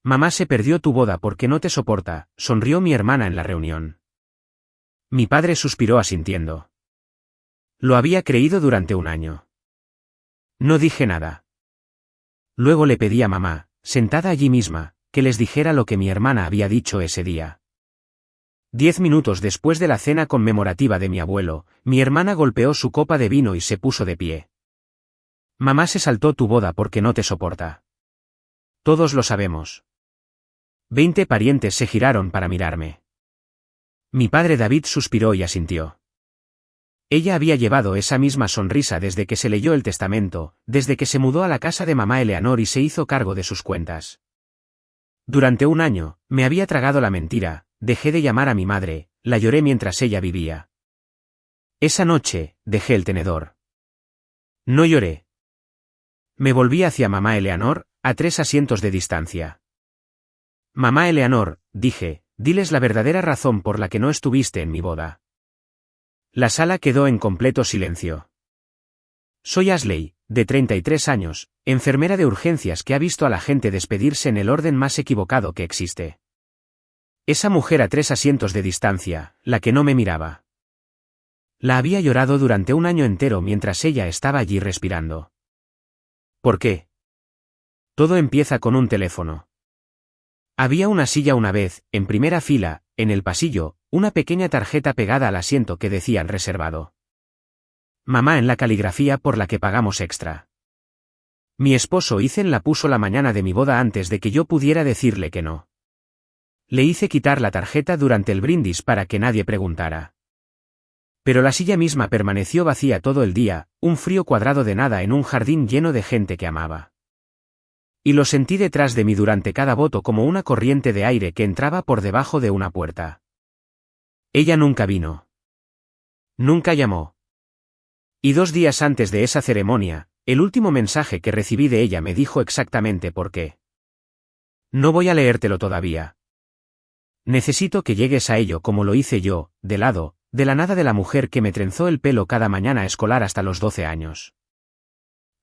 Mamá se perdió tu boda porque no te soporta, sonrió mi hermana en la reunión. Mi padre suspiró asintiendo. Lo había creído durante un año. No dije nada. Luego le pedí a mamá, sentada allí misma, que les dijera lo que mi hermana había dicho ese día. 10 minutos después de la cena conmemorativa de mi abuelo, mi hermana golpeó su copa de vino y se puso de pie. Mamá se saltó tu boda porque no te soporta. Todos lo sabemos. 20 parientes se giraron para mirarme. Mi padre David suspiró y asintió. Ella había llevado esa misma sonrisa desde que se leyó el testamento, desde que se mudó a la casa de mamá Eleanor y se hizo cargo de sus cuentas. Durante un año, me había tragado la mentira, dejé de llamar a mi madre, la lloré mientras ella vivía. Esa noche, dejé el tenedor. No lloré. Me volví hacia mamá Eleanor, a 3 asientos de distancia. Mamá Eleanor, dije, diles la verdadera razón por la que no estuviste en mi boda. La sala quedó en completo silencio. Soy Ashley, de 33 años, enfermera de urgencias que ha visto a la gente despedirse en el orden más equivocado que existe. Esa mujer a 3 asientos de distancia, la que no me miraba. La había llorado durante un año entero mientras ella estaba allí respirando. ¿Por qué? Todo empieza con un teléfono. Había una silla una vez, en primera fila, en el pasillo, una pequeña tarjeta pegada al asiento que decía reservado. Mamá en la caligrafía por la que pagamos extra. Mi esposo Ethan la puso la mañana de mi boda antes de que yo pudiera decirle que no. Le hice quitar la tarjeta durante el brindis para que nadie preguntara. Pero la silla misma permaneció vacía todo el día, un frío cuadrado de nada en un jardín lleno de gente que amaba. Y lo sentí detrás de mí durante cada voto como una corriente de aire que entraba por debajo de una puerta. Ella nunca vino. Nunca llamó. Y 2 días antes de esa ceremonia, el último mensaje que recibí de ella me dijo exactamente por qué. No voy a leértelo todavía. Necesito que llegues a ello como lo hice yo, de la nada de la mujer que me trenzó el pelo cada mañana escolar hasta los 12 años.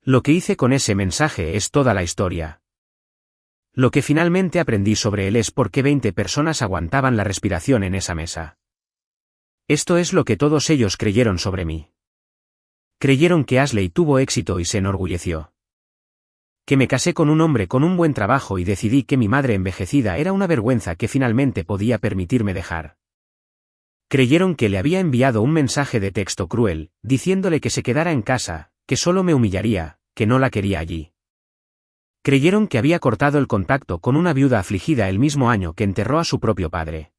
Lo que hice con ese mensaje es toda la historia. Lo que finalmente aprendí sobre él es por qué 20 personas aguantaban la respiración en esa mesa. Esto es lo que todos ellos creyeron sobre mí. Creyeron que Ashley tuvo éxito y se enorgulleció. Que me casé con un hombre con un buen trabajo y decidí que mi madre envejecida era una vergüenza que finalmente podía permitirme dejar. Creyeron que le había enviado un mensaje de texto cruel, diciéndole que se quedara en casa, que solo me humillaría, que no la quería allí. Creyeron que había cortado el contacto con una viuda afligida el mismo año que enterró a su propio padre.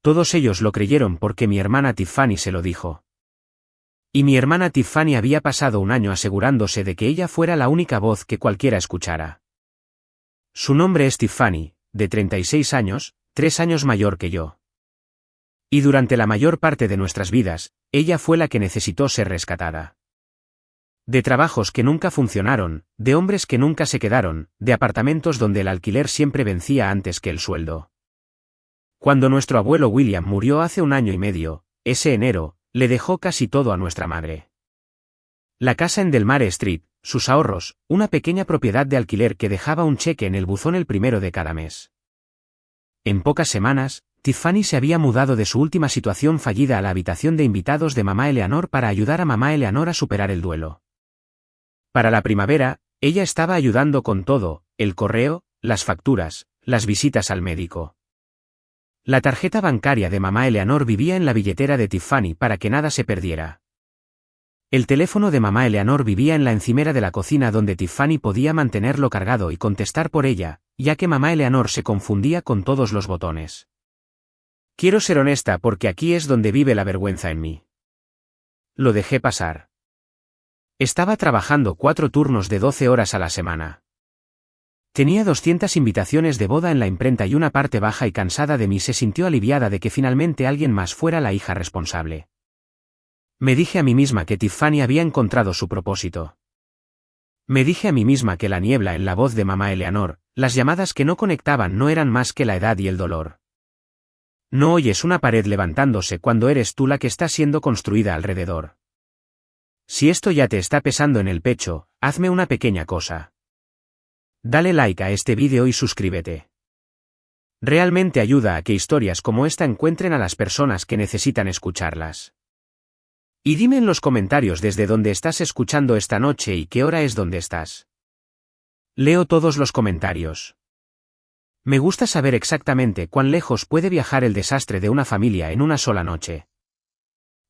Todos ellos lo creyeron porque mi hermana Tiffany se lo dijo. Y mi hermana Tiffany había pasado un año asegurándose de que ella fuera la única voz que cualquiera escuchara. Su nombre es Tiffany, de 36 años, 3 años mayor que yo. Y durante la mayor parte de nuestras vidas, ella fue la que necesitó ser rescatada. De trabajos que nunca funcionaron, de hombres que nunca se quedaron, de apartamentos donde el alquiler siempre vencía antes que el sueldo. Cuando nuestro abuelo William murió hace 1 año y medio, ese enero, le dejó casi todo a nuestra madre. La casa en Delmare Street, sus ahorros, una pequeña propiedad de alquiler que dejaba un cheque en el buzón el primero de cada mes. En pocas semanas, Tiffany se había mudado de su última situación fallida a la habitación de invitados de mamá Eleanor para ayudar a mamá Eleanor a superar el duelo. Para la primavera, ella estaba ayudando con todo, el correo, las facturas, las visitas al médico. La tarjeta bancaria de mamá Eleanor vivía en la billetera de Tiffany para que nada se perdiera. El teléfono de mamá Eleanor vivía en la encimera de la cocina donde Tiffany podía mantenerlo cargado y contestar por ella, ya que mamá Eleanor se confundía con todos los botones. Quiero ser honesta porque aquí es donde vive la vergüenza en mí. Lo dejé pasar. Estaba trabajando 4 turnos de 12 horas a la semana. Tenía 200 invitaciones de boda en la imprenta y una parte baja y cansada de mí se sintió aliviada de que finalmente alguien más fuera la hija responsable. Me dije a mí misma que Tiffany había encontrado su propósito. Me dije a mí misma que la niebla en la voz de mamá Eleanor, las llamadas que no conectaban no eran más que la edad y el dolor. No oyes una pared levantándose cuando eres tú la que está siendo construida alrededor. Si esto ya te está pesando en el pecho, hazme una pequeña cosa. Dale like a este vídeo y suscríbete. Realmente ayuda a que historias como esta encuentren a las personas que necesitan escucharlas. Y dime en los comentarios desde dónde estás escuchando esta noche y qué hora es donde estás. Leo todos los comentarios. Me gusta saber exactamente cuán lejos puede viajar el desastre de una familia en una sola noche.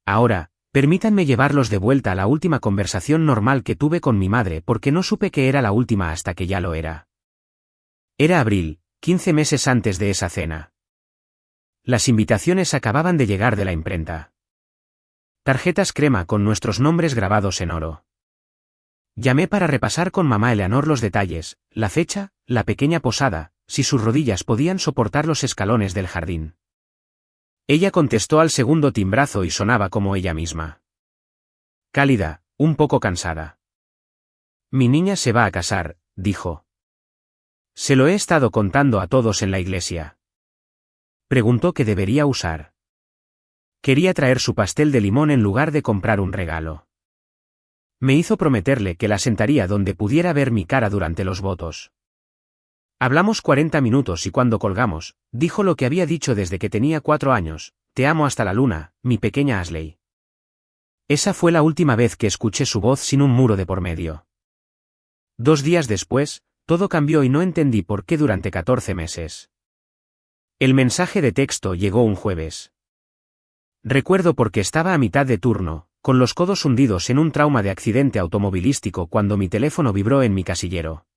Ahora, permítanme llevarlos de vuelta a la última conversación normal que tuve con mi madre porque no supe que era la última hasta que ya lo era. Era abril, 15 meses antes de esa cena. Las invitaciones acababan de llegar de la imprenta. Tarjetas crema con nuestros nombres grabados en oro. Llamé para repasar con mamá Eleanor los detalles, la fecha, la pequeña posada, si sus rodillas podían soportar los escalones del jardín. Ella contestó al segundo timbrazo y sonaba como ella misma. Cálida, un poco cansada. Mi niña se va a casar, dijo. Se lo he estado contando a todos en la iglesia. Preguntó qué debería usar. Quería traer su pastel de limón en lugar de comprar un regalo. Me hizo prometerle que la sentaría donde pudiera ver mi cara durante los votos. Hablamos 40 minutos y cuando colgamos, dijo lo que había dicho desde que tenía 4 años, te amo hasta la luna, mi pequeña Ashley. Esa fue la última vez que escuché su voz sin un muro de por medio. 2 días después, todo cambió y no entendí por qué durante 14 meses. El mensaje de texto llegó un jueves. Recuerdo porque estaba a mitad de turno, con los codos hundidos en un trauma de accidente automovilístico cuando mi teléfono vibró en mi casillero.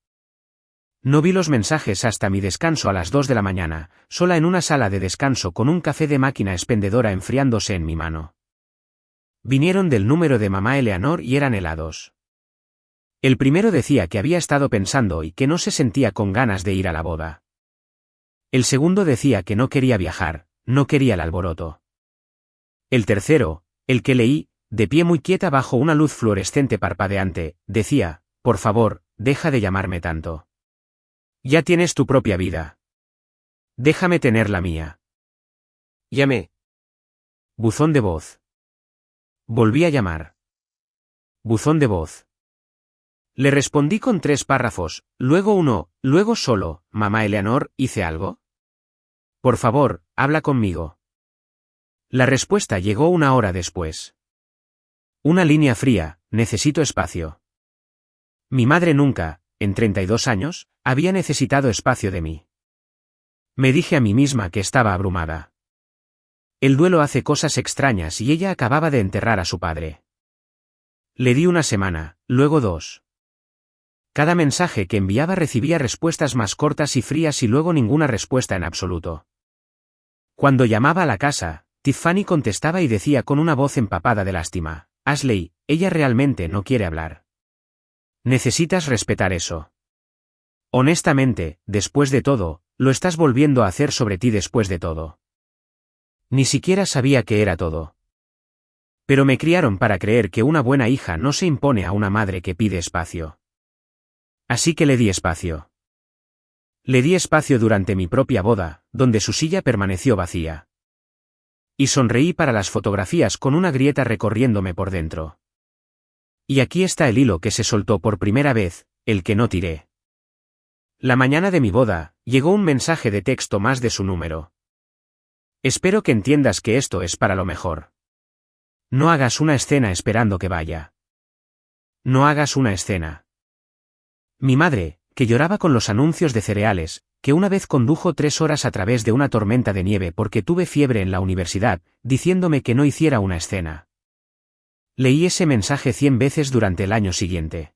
No vi los mensajes hasta mi descanso a las 2 de la mañana, sola en una sala de descanso con un café de máquina expendedora enfriándose en mi mano. Vinieron del número de mamá Eleanor y eran helados. El primero decía que había estado pensando y que no se sentía con ganas de ir a la boda. El segundo decía que no quería viajar, no quería el alboroto. El tercero, el que leí, de pie muy quieta bajo una luz fluorescente parpadeante, decía, por favor, deja de llamarme tanto. Ya tienes tu propia vida. Déjame tener la mía. Llamé. Buzón de voz. Volví a llamar. Buzón de voz. Le respondí con 3 párrafos, luego uno, luego solo, mamá Eleanor, ¿hice algo? Por favor, habla conmigo. La respuesta llegó 1 hora después. Una línea fría, necesito espacio. Mi madre nunca, en 32 años, había necesitado espacio de mí. Me dije a mí misma que estaba abrumada. El duelo hace cosas extrañas y ella acababa de enterrar a su padre. Le di 1 semana, luego 2. Cada mensaje que enviaba recibía respuestas más cortas y frías y luego ninguna respuesta en absoluto. Cuando llamaba a la casa, Tiffany contestaba y decía con una voz empapada de lástima, Ashley, ella realmente no quiere hablar. Necesitas respetar eso. Honestamente, después de todo, lo estás volviendo a hacer sobre ti después de todo. Ni siquiera sabía qué era todo. Pero me criaron para creer que una buena hija no se impone a una madre que pide espacio. Así que le di espacio. Le di espacio durante mi propia boda, donde su silla permaneció vacía. Y sonreí para las fotografías con una grieta recorriéndome por dentro. Y aquí está el hilo que se soltó por primera vez, el que no tiré. La mañana de mi boda, llegó un mensaje de texto más de su número. Espero que entiendas que esto es para lo mejor. No hagas una escena esperando que vaya. No hagas una escena. Mi madre, que lloraba con los anuncios de cereales, que una vez condujo 3 horas a través de una tormenta de nieve porque tuve fiebre en la universidad, diciéndome que no hiciera una escena. Leí ese mensaje 100 veces durante el año siguiente.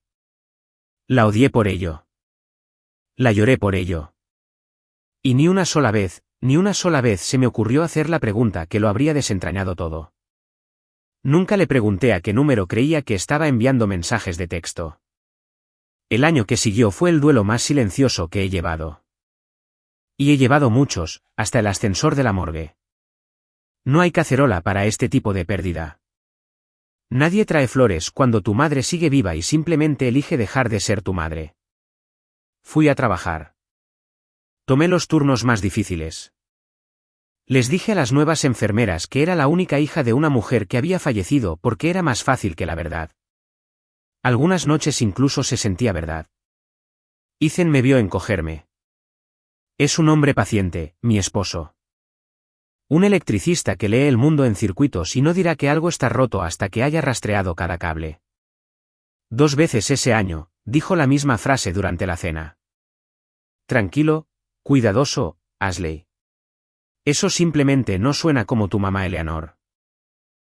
La odié por ello. La lloré por ello. Y ni una sola vez se me ocurrió hacer la pregunta que lo habría desentrañado todo. Nunca le pregunté a qué número creía que estaba enviando mensajes de texto. El año que siguió fue el duelo más silencioso que he llevado. Y he llevado muchos, hasta el ascensor de la morgue. No hay cacerola para este tipo de pérdida. Nadie trae flores cuando tu madre sigue viva y simplemente elige dejar de ser tu madre. Fui a trabajar. Tomé los turnos más difíciles. Les dije a las nuevas enfermeras que era la única hija de una mujer que había fallecido porque era más fácil que la verdad. Algunas noches incluso se sentía verdad. Ethan me vio encogerme. Es un hombre paciente, mi esposo. Un electricista que lee el mundo en circuitos y no dirá que algo está roto hasta que haya rastreado cada cable. 2 veces ese año, dijo la misma frase durante la cena. Tranquilo, cuidadoso, Ashley. Eso simplemente no suena como tu mamá Eleanor.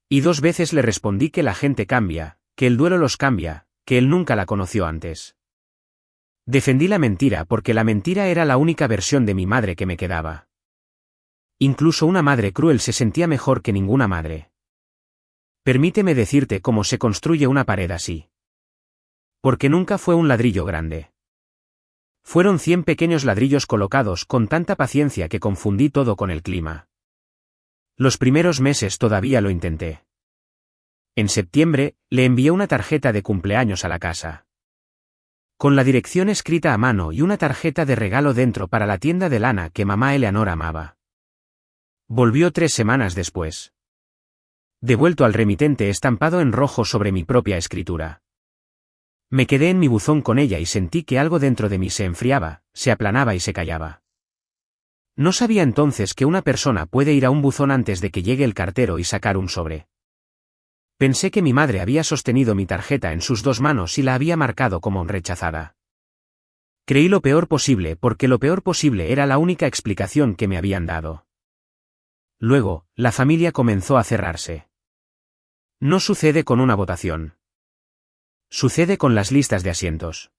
Y 2 veces le respondí que la gente cambia, que el duelo los cambia, que él nunca la conoció antes. Defendí la mentira porque la mentira era la única versión de mi madre que me quedaba. Incluso una madre cruel se sentía mejor que ninguna madre. Permíteme decirte cómo se construye una pared así. Porque nunca fue un ladrillo grande. Fueron 100 pequeños ladrillos colocados con tanta paciencia que confundí todo con el clima. Los primeros meses todavía lo intenté. En septiembre, le envié una tarjeta de cumpleaños a la casa. Con la dirección escrita a mano y una tarjeta de regalo dentro para la tienda de lana que mamá Eleanor amaba. Volvió 3 semanas después. Devuelto al remitente estampado en rojo sobre mi propia escritura. Me quedé en mi buzón con ella y sentí que algo dentro de mí se enfriaba, se aplanaba y se callaba. No sabía entonces que una persona puede ir a un buzón antes de que llegue el cartero y sacar un sobre. Pensé que mi madre había sostenido mi tarjeta en sus 2 manos y la había marcado como rechazada. Creí lo peor posible porque lo peor posible era la única explicación que me habían dado. Luego, la familia comenzó a cerrarse. No sucede con una votación. Sucede con las listas de asientos.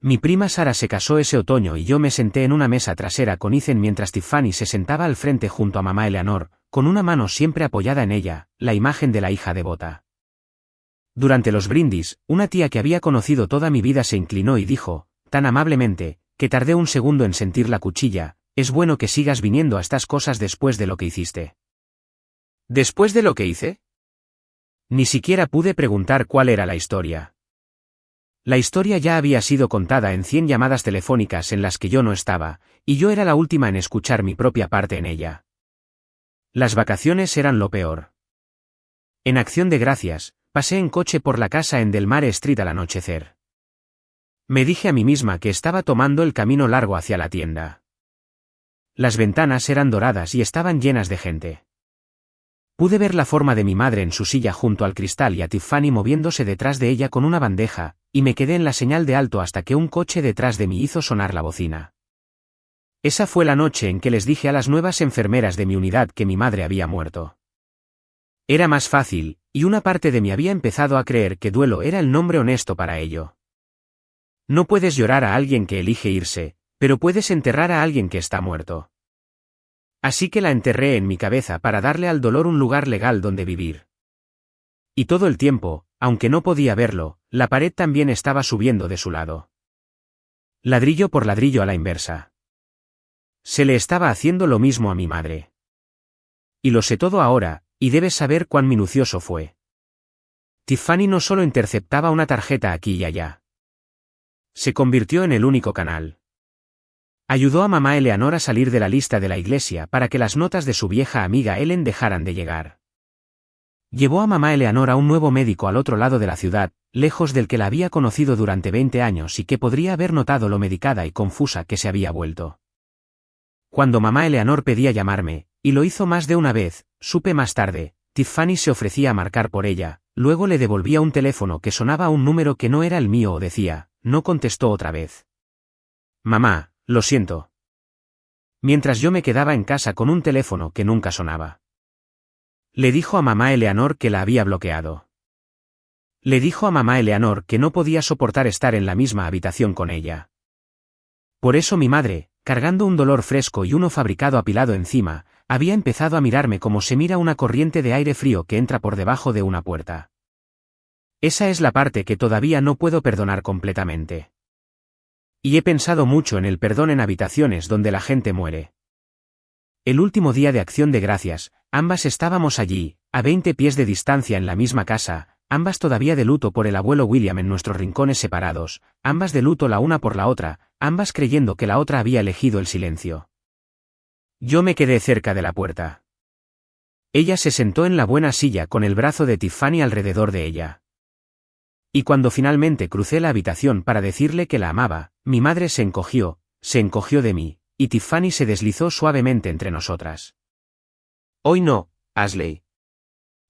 Mi prima Sara se casó ese otoño y yo me senté en una mesa trasera con Ethan mientras Tiffany se sentaba al frente junto a mamá Eleanor, con una mano siempre apoyada en ella, la imagen de la hija devota. Durante los brindis, una tía que había conocido toda mi vida se inclinó y dijo, tan amablemente, que tardé un segundo en sentir la cuchilla, es bueno que sigas viniendo a estas cosas después de lo que hiciste. ¿Después de lo que hice? Ni siquiera pude preguntar cuál era la historia. La historia ya había sido contada en 100 llamadas telefónicas en las que yo no estaba, y yo era la última en escuchar mi propia parte en ella. Las vacaciones eran lo peor. En Acción de Gracias, pasé en coche por la casa en Del Mar Street al anochecer. Me dije a mí misma que estaba tomando el camino largo hacia la tienda. Las ventanas eran doradas y estaban llenas de gente. Pude ver la forma de mi madre en su silla junto al cristal y a Tiffany moviéndose detrás de ella con una bandeja, y me quedé en la señal de alto hasta que un coche detrás de mí hizo sonar la bocina. Esa fue la noche en que les dije a las nuevas enfermeras de mi unidad que mi madre había muerto. Era más fácil, y una parte de mí había empezado a creer que duelo era el nombre honesto para ello. No puedes llorar a alguien que elige irse, pero puedes enterrar a alguien que está muerto. Así que la enterré en mi cabeza para darle al dolor un lugar legal donde vivir. Y todo el tiempo, aunque no podía verlo, la pared también estaba subiendo de su lado. Ladrillo por ladrillo a la inversa. Se le estaba haciendo lo mismo a mi madre. Y lo sé todo ahora, y debes saber cuán minucioso fue. Tiffany no solo interceptaba una tarjeta aquí y allá. Se convirtió en el único canal. Ayudó a mamá Eleanor a salir de la lista de la iglesia para que las notas de su vieja amiga Ellen dejaran de llegar. Llevó a mamá Eleanor a un nuevo médico al otro lado de la ciudad, lejos del que la había conocido durante 20 años y que podría haber notado lo medicada y confusa que se había vuelto. Cuando mamá Eleanor pedía llamarme, y lo hizo más de una vez, supe más tarde, Tiffany se ofrecía a marcar por ella, luego le devolvía un teléfono que sonaba a un número que no era el mío o decía, no contestó otra vez. Mamá, lo siento. Mientras yo me quedaba en casa con un teléfono que nunca sonaba. Le dijo a mamá Eleanor que la había bloqueado. Le dijo a mamá Eleanor que no podía soportar estar en la misma habitación con ella. Por eso mi madre, cargando un dolor fresco y uno fabricado apilado encima, había empezado a mirarme como se mira una corriente de aire frío que entra por debajo de una puerta. Esa es la parte que todavía no puedo perdonar completamente. Y he pensado mucho en el perdón en habitaciones donde la gente muere. El último día de Acción de Gracias, ambas estábamos allí, a 20 pies de distancia en la misma casa, ambas todavía de luto por el abuelo William en nuestros rincones separados, ambas de luto la una por la otra, ambas creyendo que la otra había elegido el silencio. Yo me quedé cerca de la puerta. Ella se sentó en la buena silla con el brazo de Tiffany alrededor de ella. Y cuando finalmente crucé la habitación para decirle que la amaba, mi madre se encogió de mí, y Tiffany se deslizó suavemente entre nosotras. Hoy no, Ashley.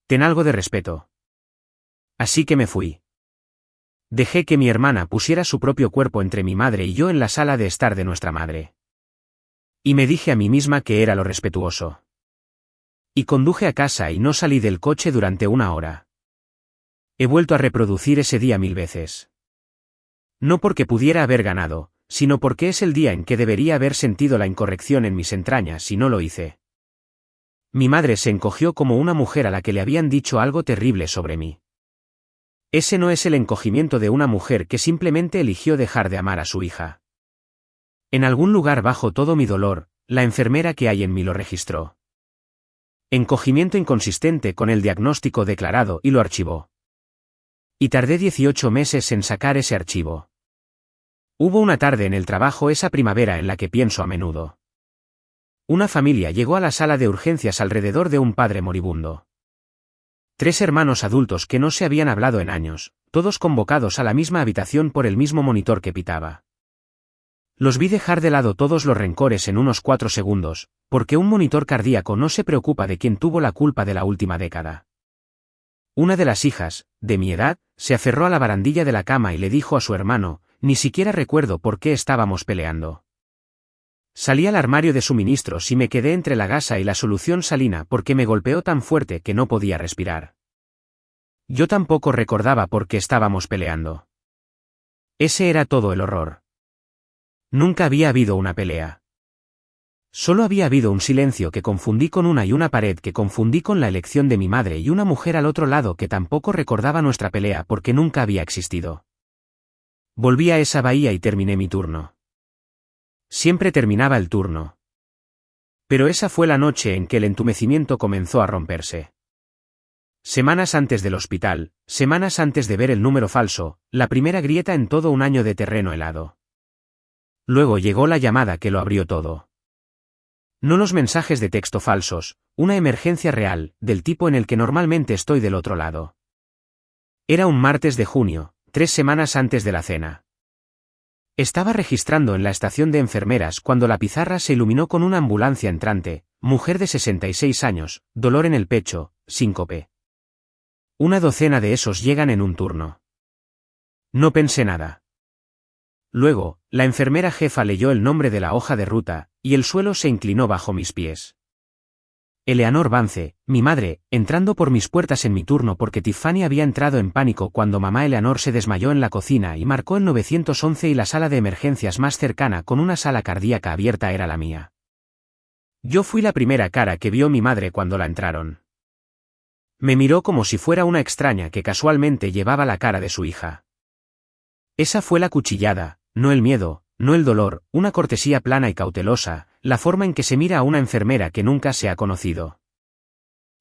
Ten algo de respeto. Así que me fui. Dejé que mi hermana pusiera su propio cuerpo entre mi madre y yo en la sala de estar de nuestra madre. Y me dije a mí misma que era lo respetuoso. Y conduje a casa y no salí del coche durante 1 hora. He vuelto a reproducir ese día 1000 veces. No porque pudiera haber ganado, sino porque es el día en que debería haber sentido la incorrección en mis entrañas y no lo hice. Mi madre se encogió como una mujer a la que le habían dicho algo terrible sobre mí. Ese no es el encogimiento de una mujer que simplemente eligió dejar de amar a su hija. En algún lugar bajo todo mi dolor, la enfermera que hay en mí lo registró. Encogimiento inconsistente con el diagnóstico declarado y lo archivó. Y tardé 18 meses en sacar ese archivo. Hubo una tarde en el trabajo esa primavera en la que pienso a menudo. Una familia llegó a la sala de urgencias alrededor de un padre moribundo. 3 hermanos adultos que no se habían hablado en años, todos convocados a la misma habitación por el mismo monitor que pitaba. Los vi dejar de lado todos los rencores en unos 4 segundos, porque un monitor cardíaco no se preocupa de quién tuvo la culpa de la última década. Una de las hijas, de mi edad, se aferró a la barandilla de la cama y le dijo a su hermano, ni siquiera recuerdo por qué estábamos peleando. Salí al armario de suministros y me quedé entre la gasa y la solución salina porque me golpeó tan fuerte que no podía respirar. Yo tampoco recordaba por qué estábamos peleando. Ese era todo el horror. Nunca había habido una pelea. Solo había habido un silencio que confundí con una pared que confundí con la elección de mi madre y una mujer al otro lado que tampoco recordaba nuestra pelea porque nunca había existido. Volví a esa bahía y terminé mi turno. Siempre terminaba el turno. Pero esa fue la noche en que el entumecimiento comenzó a romperse. Semanas antes del hospital, semanas antes de ver el número falso, la primera grieta en todo un año de terreno helado. Luego llegó la llamada que lo abrió todo. No los mensajes de texto falsos, una emergencia real, del tipo en el que normalmente estoy del otro lado. Era un martes de junio, 3 semanas antes de la cena. Estaba registrando en la estación de enfermeras cuando la pizarra se iluminó con una ambulancia entrante, mujer de 66 años, dolor en el pecho, síncope. 12 de esos llegan en un turno. No pensé nada. Luego, la enfermera jefa leyó el nombre de la hoja de ruta, y el suelo se inclinó bajo mis pies. Eleanor Vance, mi madre, entrando por mis puertas en mi turno porque Tiffany había entrado en pánico cuando mamá Eleanor se desmayó en la cocina y marcó el 911 y la sala de emergencias más cercana con una sala cardíaca abierta era la mía. Yo fui la primera cara que vio mi madre cuando la entraron. Me miró como si fuera una extraña que casualmente llevaba la cara de su hija. Esa fue la cuchillada, no el miedo, no el dolor, una cortesía plana y cautelosa, la forma en que se mira a una enfermera que nunca se ha conocido.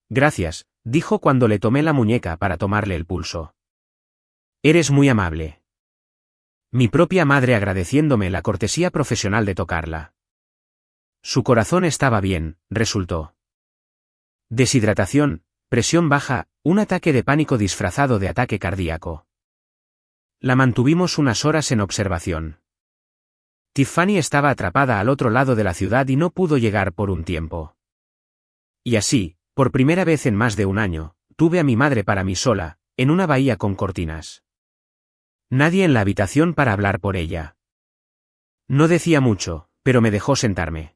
Gracias, dijo cuando le tomé la muñeca para tomarle el pulso. Eres muy amable. Mi propia madre agradeciéndome la cortesía profesional de tocarla. Su corazón estaba bien, resultó. Deshidratación, presión baja, un ataque de pánico disfrazado de ataque cardíaco. La mantuvimos unas horas en observación. Tiffany estaba atrapada al otro lado de la ciudad y no pudo llegar por un tiempo. Y así, por primera vez en más de un año, tuve a mi madre para mí sola, en una bahía con cortinas. Nadie en la habitación para hablar por ella. No decía mucho, pero me dejó sentarme.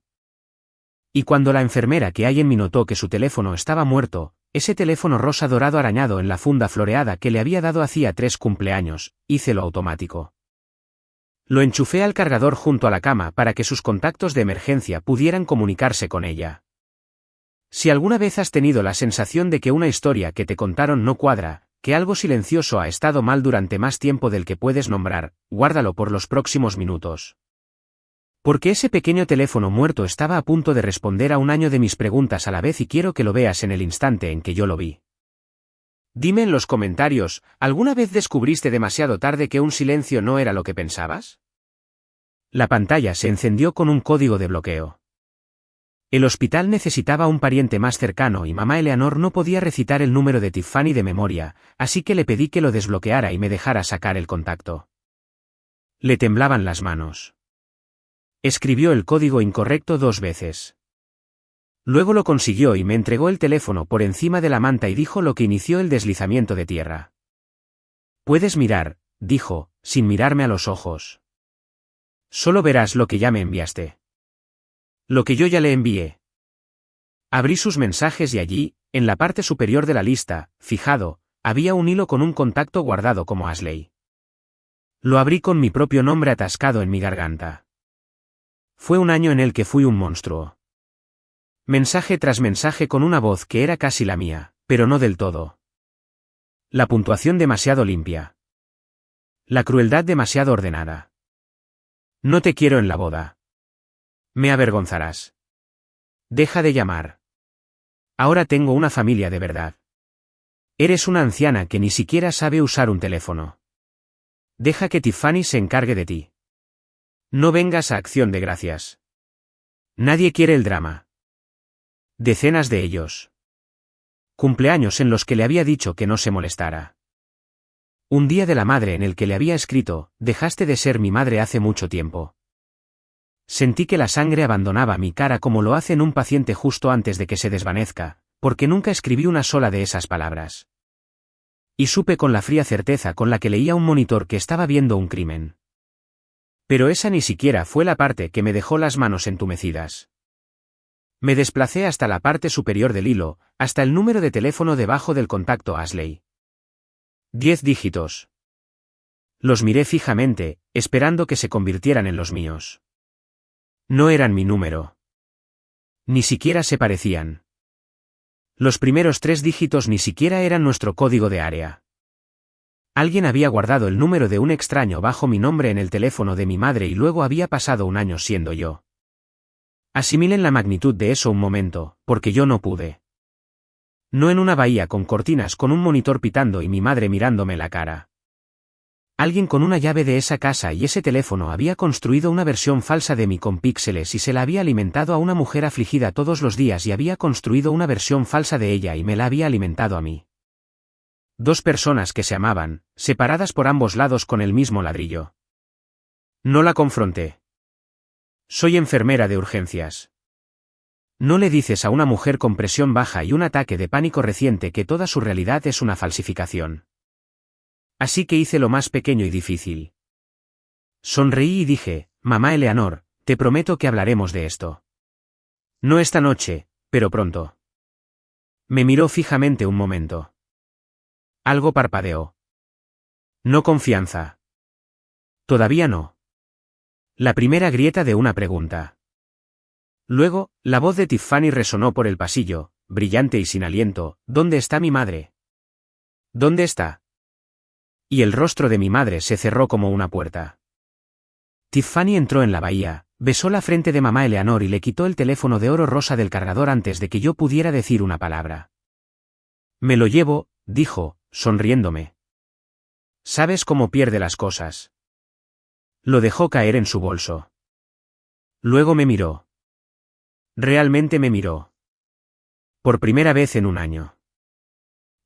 Y cuando la enfermera que hay en mí notó que su teléfono estaba muerto, ese teléfono rosa dorado arañado en la funda floreada que le había dado hacía 3 cumpleaños, hice lo automático. Lo enchufé al cargador junto a la cama para que sus contactos de emergencia pudieran comunicarse con ella. Si alguna vez has tenido la sensación de que una historia que te contaron no cuadra, que algo silencioso ha estado mal durante más tiempo del que puedes nombrar, guárdalo por los próximos minutos. Porque ese pequeño teléfono muerto estaba a punto de responder a un año de mis preguntas a la vez y quiero que lo veas en el instante en que yo lo vi. Dime en los comentarios, ¿alguna vez descubriste demasiado tarde que un silencio no era lo que pensabas? La pantalla se encendió con un código de bloqueo. El hospital necesitaba un pariente más cercano y mamá Eleanor no podía recitar el número de Tiffany de memoria, así que le pedí que lo desbloqueara y me dejara sacar el contacto. Le temblaban las manos. Escribió el código incorrecto 2 veces. Luego lo consiguió y me entregó el teléfono por encima de la manta y dijo lo que inició el deslizamiento de tierra. «Puedes mirar», dijo, sin mirarme a los ojos. «Solo verás lo que ya me enviaste». Lo que yo ya le envié. Abrí sus mensajes y allí, en la parte superior de la lista, fijado, había un hilo con un contacto guardado como Ashley. Lo abrí con mi propio nombre atascado en mi garganta. Fue un año en el que fui un monstruo. Mensaje tras mensaje con una voz que era casi la mía, pero no del todo. La puntuación demasiado limpia. La crueldad demasiado ordenada. No te quiero en la boda. Me avergonzarás. Deja de llamar. Ahora tengo una familia de verdad. Eres una anciana que ni siquiera sabe usar un teléfono. Deja que Tiffany se encargue de ti. No vengas a Acción de Gracias. Nadie quiere el drama. Decenas de ellos. Cumpleaños en los que le había dicho que no se molestara. Un día de la madre en el que le había escrito, dejaste de ser mi madre hace mucho tiempo. Sentí que la sangre abandonaba mi cara como lo hace en un paciente justo antes de que se desvanezca, porque nunca escribí una sola de esas palabras. Y supe con la fría certeza con la que leía un monitor que estaba viendo un crimen. Pero esa ni siquiera fue la parte que me dejó las manos entumecidas. Me desplacé hasta la parte superior del hilo, hasta el número de teléfono debajo del contacto Ashley. 10 dígitos. Los miré fijamente, esperando que se convirtieran en los míos. No eran mi número. Ni siquiera se parecían. Los primeros 3 dígitos ni siquiera eran nuestro código de área. Alguien había guardado el número de un extraño bajo mi nombre en el teléfono de mi madre y luego había pasado un año siendo yo. Asimilen la magnitud de eso un momento, porque yo no pude. No en una bahía con cortinas con un monitor pitando y mi madre mirándome la cara. Alguien con una llave de esa casa y ese teléfono había construido una versión falsa de mí con píxeles y se la había alimentado a una mujer afligida todos los días y había construido una versión falsa de ella y me la había alimentado a mí. 2 personas que se amaban, separadas por ambos lados con el mismo ladrillo. No la confronté. Soy enfermera de urgencias. No le dices a una mujer con presión baja y un ataque de pánico reciente que toda su realidad es una falsificación. Así que hice lo más pequeño y difícil. Sonreí y dije, mamá Eleanor, te prometo que hablaremos de esto. No esta noche, pero pronto. Me miró fijamente un momento. Algo parpadeó. No confianza. Todavía no. La primera grieta de una pregunta. Luego, la voz de Tiffany resonó por el pasillo, brillante y sin aliento, ¿dónde está mi madre? ¿Dónde está? Y el rostro de mi madre se cerró como una puerta. Tiffany entró en la bahía, besó la frente de mamá Eleanor y le quitó el teléfono de oro rosa del cargador antes de que yo pudiera decir una palabra. Me lo llevo, dijo, sonriéndome. ¿Sabes cómo pierde las cosas? Lo dejó caer en su bolso. Luego me miró. Realmente me miró. Por primera vez en un año.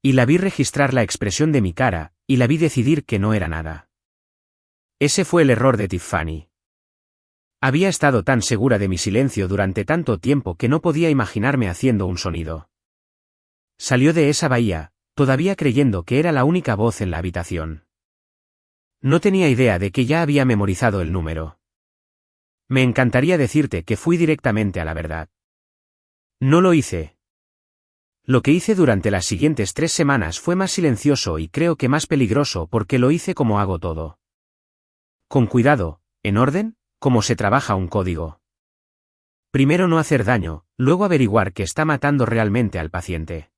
Y la vi registrar la expresión de mi cara, y la vi decidir que no era nada. Ese fue el error de Tiffany. Había estado tan segura de mi silencio durante tanto tiempo que no podía imaginarme haciendo un sonido. Salió de esa bahía, todavía creyendo que era la única voz en la habitación. No tenía idea de que ya había memorizado el número. Me encantaría decirte que fui directamente a la verdad. No lo hice. Lo que hice durante las siguientes 3 semanas fue más silencioso y creo que más peligroso porque lo hice como hago todo. Con cuidado, en orden, como se trabaja un código. Primero no hacer daño, luego averiguar que está matando realmente al paciente.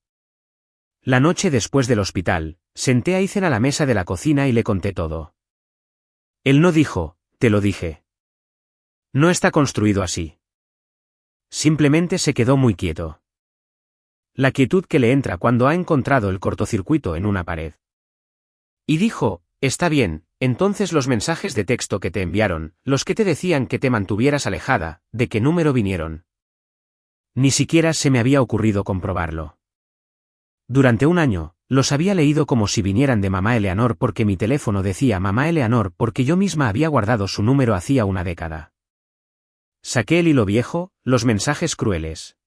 La noche después del hospital, senté a Ethan a la mesa de la cocina y le conté todo. Él no dijo, te lo dije. No está construido así. Simplemente se quedó muy quieto. La quietud que le entra cuando ha encontrado el cortocircuito en una pared. Y dijo, está bien, entonces los mensajes de texto que te enviaron, los que te decían que te mantuvieras alejada, ¿de qué número vinieron? Ni siquiera se me había ocurrido comprobarlo. Durante un año, los había leído como si vinieran de mamá Eleanor porque mi teléfono decía mamá Eleanor porque yo misma había guardado su número hacía una década. Saqué el hilo viejo, los mensajes crueles.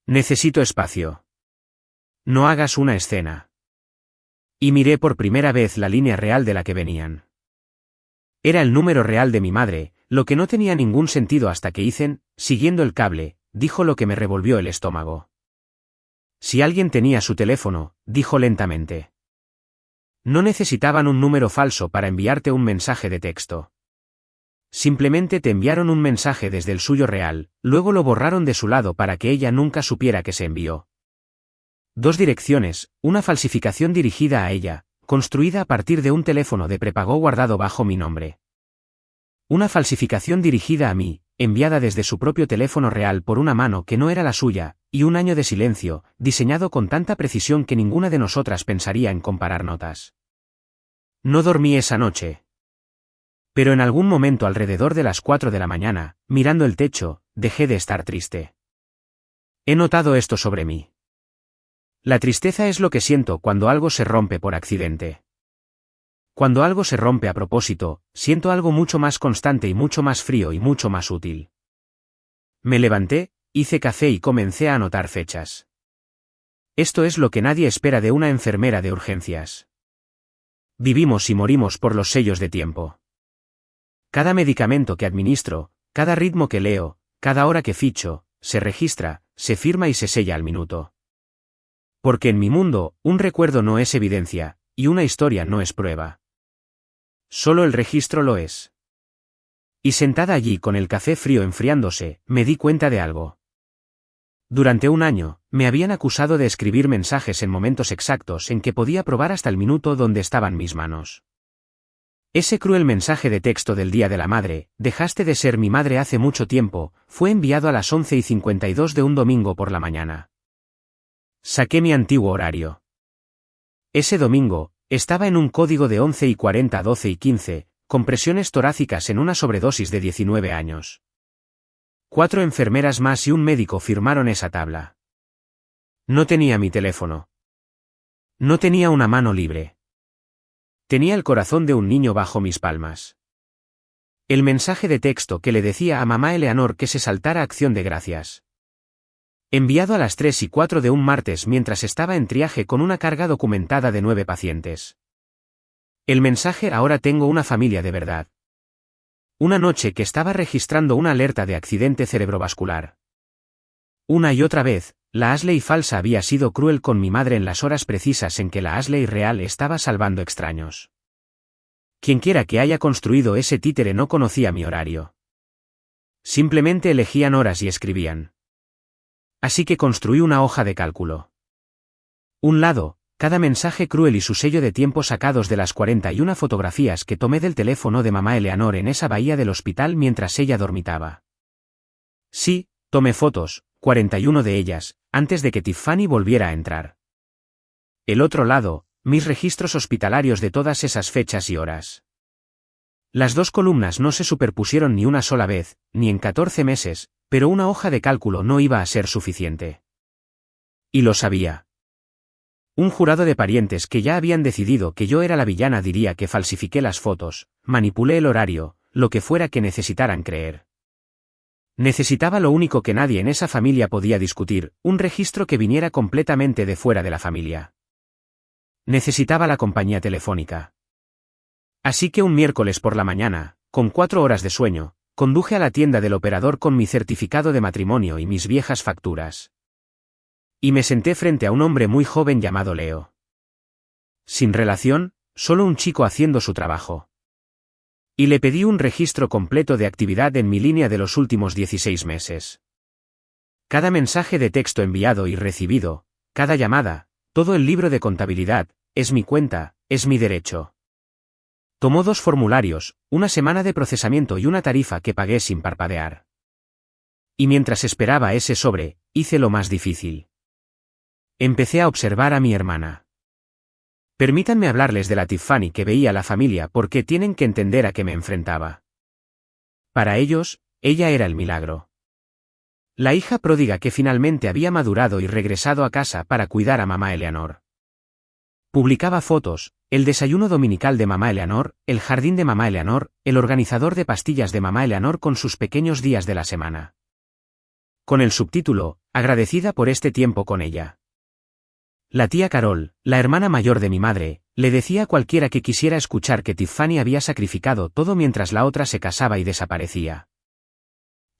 Necesito espacio. No hagas una escena. Y miré por primera vez la línea real de la que venían. Era el número real de mi madre, lo que no tenía ningún sentido hasta que Ethan, siguiendo el cable, dijo lo que me revolvió el estómago. Si alguien tenía su teléfono, dijo lentamente. No necesitaban un número falso para enviarte un mensaje de texto. Simplemente te enviaron un mensaje desde el suyo real, luego lo borraron de su lado para que ella nunca supiera que se envió. 2 direcciones, una falsificación dirigida a ella, construida a partir de un teléfono de prepago guardado bajo mi nombre. Una falsificación dirigida a mí, enviada desde su propio teléfono real por una mano que no era la suya, y un año de silencio, diseñado con tanta precisión que ninguna de nosotras pensaría en comparar notas. No dormí esa noche. Pero en algún momento alrededor de las 4 de la mañana, mirando el techo, dejé de estar triste. He notado esto sobre mí. La tristeza es lo que siento cuando algo se rompe por accidente. Cuando algo se rompe a propósito, siento algo mucho más constante y mucho más frío y mucho más útil. Me levanté, hice café y comencé a anotar fechas. Esto es lo que nadie espera de una enfermera de urgencias. Vivimos y morimos por los sellos de tiempo. Cada medicamento que administro, cada ritmo que leo, cada hora que ficho, se registra, se firma y se sella al minuto. Porque en mi mundo, un recuerdo no es evidencia, y una historia no es prueba. Solo el registro lo es. Y sentada allí con el café frío enfriándose, me di cuenta de algo. Durante un año, me habían acusado de escribir mensajes en momentos exactos en que podía probar hasta el minuto donde estaban mis manos. Ese cruel mensaje de texto del Día de la Madre, dejaste de ser mi madre hace mucho tiempo, fue enviado a las 11:52 de un domingo por la mañana. Saqué mi antiguo horario. Ese domingo, estaba en un código de 11:40 a 12:15, con presiones torácicas en una sobredosis de 19 años. 4 enfermeras más y un médico firmaron esa tabla. No tenía mi teléfono. No tenía una mano libre. Tenía el corazón de un niño bajo mis palmas. El mensaje de texto que le decía a mamá Eleanor que se saltara Acción de Gracias. Enviado a las 3:04 de un martes mientras estaba en triaje con una carga documentada de 9 pacientes. El mensaje ahora tengo una familia de verdad. Una noche que estaba registrando una alerta de accidente cerebrovascular. Una y otra vez, la Ashley falsa había sido cruel con mi madre en las horas precisas en que la Ashley real estaba salvando extraños. Quienquiera que haya construido ese títere no conocía mi horario. Simplemente elegían horas y escribían. Así que construí una hoja de cálculo. Un lado, cada mensaje cruel y su sello de tiempo sacados de las 41 fotografías que tomé del teléfono de mamá Eleanor en esa bahía del hospital mientras ella dormitaba. Sí, tomé fotos, 41 de ellas, antes de que Tiffany volviera a entrar. El otro lado, mis registros hospitalarios de todas esas fechas y horas. Las 2 columnas no se superpusieron ni una sola vez, ni en 14 meses, pero una hoja de cálculo no iba a ser suficiente. Y lo sabía. Un jurado de parientes que ya habían decidido que yo era la villana diría que falsifiqué las fotos, manipulé el horario, lo que fuera que necesitaran creer. Necesitaba lo único que nadie en esa familia podía discutir, un registro que viniera completamente de fuera de la familia. Necesitaba la compañía telefónica. Así que un miércoles por la mañana, con 4 horas de sueño, conduje a la tienda del operador con mi certificado de matrimonio y mis viejas facturas. Y me senté frente a un hombre muy joven llamado Leo. Sin relación, solo un chico haciendo su trabajo. Y le pedí un registro completo de actividad en mi línea de los últimos 16 meses. Cada mensaje de texto enviado y recibido, cada llamada, todo el libro de contabilidad, es mi cuenta, es mi derecho. Tomó 2 formularios, una semana de procesamiento y una tarifa que pagué sin parpadear. Y mientras esperaba ese sobre, hice lo más difícil. Empecé a observar a mi hermana. Permítanme hablarles de la Tiffany que veía la familia porque tienen que entender a qué me enfrentaba. Para ellos, ella era el milagro. La hija pródiga que finalmente había madurado y regresado a casa para cuidar a mamá Eleanor. Publicaba fotos, el desayuno dominical de mamá Eleanor, el jardín de mamá Eleanor, el organizador de pastillas de mamá Eleanor con sus pequeños días de la semana. Con el subtítulo, agradecida por este tiempo con ella. La tía Carol, la hermana mayor de mi madre, le decía a cualquiera que quisiera escuchar que Tiffany había sacrificado todo mientras la otra se casaba y desaparecía.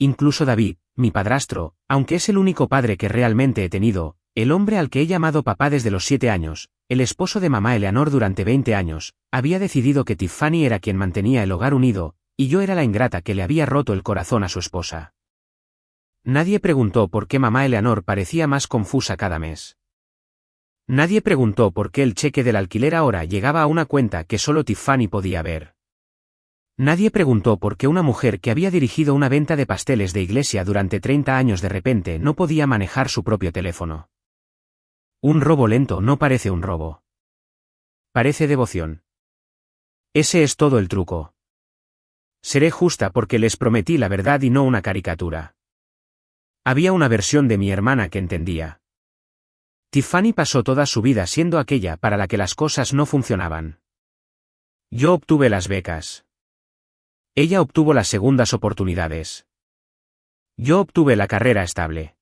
Incluso David, mi padrastro, aunque es el único padre que realmente he tenido, el hombre al que he llamado papá desde los 7 años, el esposo de mamá Eleanor durante 20 años, había decidido que Tiffany era quien mantenía el hogar unido, y yo era la ingrata que le había roto el corazón a su esposa. Nadie preguntó por qué mamá Eleanor parecía más confusa cada mes. Nadie preguntó por qué el cheque del alquiler ahora llegaba a una cuenta que solo Tiffany podía ver. Nadie preguntó por qué una mujer que había dirigido una venta de pasteles de iglesia durante 30 años de repente no podía manejar su propio teléfono. Un robo lento no parece un robo. Parece devoción. Ese es todo el truco. Seré justa porque les prometí la verdad y no una caricatura. Había una versión de mi hermana que entendía. Tiffany pasó toda su vida siendo aquella para la que las cosas no funcionaban. Yo obtuve las becas. Ella obtuvo las segundas oportunidades. Yo obtuve la carrera estable.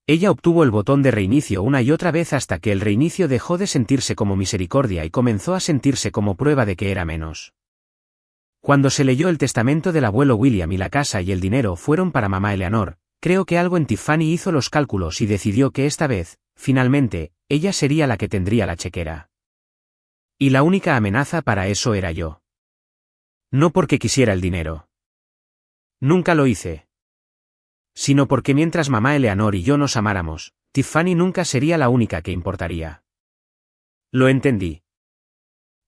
Ella obtuvo el botón de reinicio una y otra vez hasta que el reinicio dejó de sentirse como misericordia y comenzó a sentirse como prueba de que era menos. Cuando se leyó el testamento del abuelo William y la casa y el dinero fueron para mamá Eleanor, creo que algo en Tiffany hizo los cálculos y decidió que esta vez, finalmente, ella sería la que tendría la chequera. Y la única amenaza para eso era yo. No porque quisiera el dinero. Nunca lo hice. Sino porque mientras mamá Eleanor y yo nos amáramos, Tiffany nunca sería la única que importaría. Lo entendí.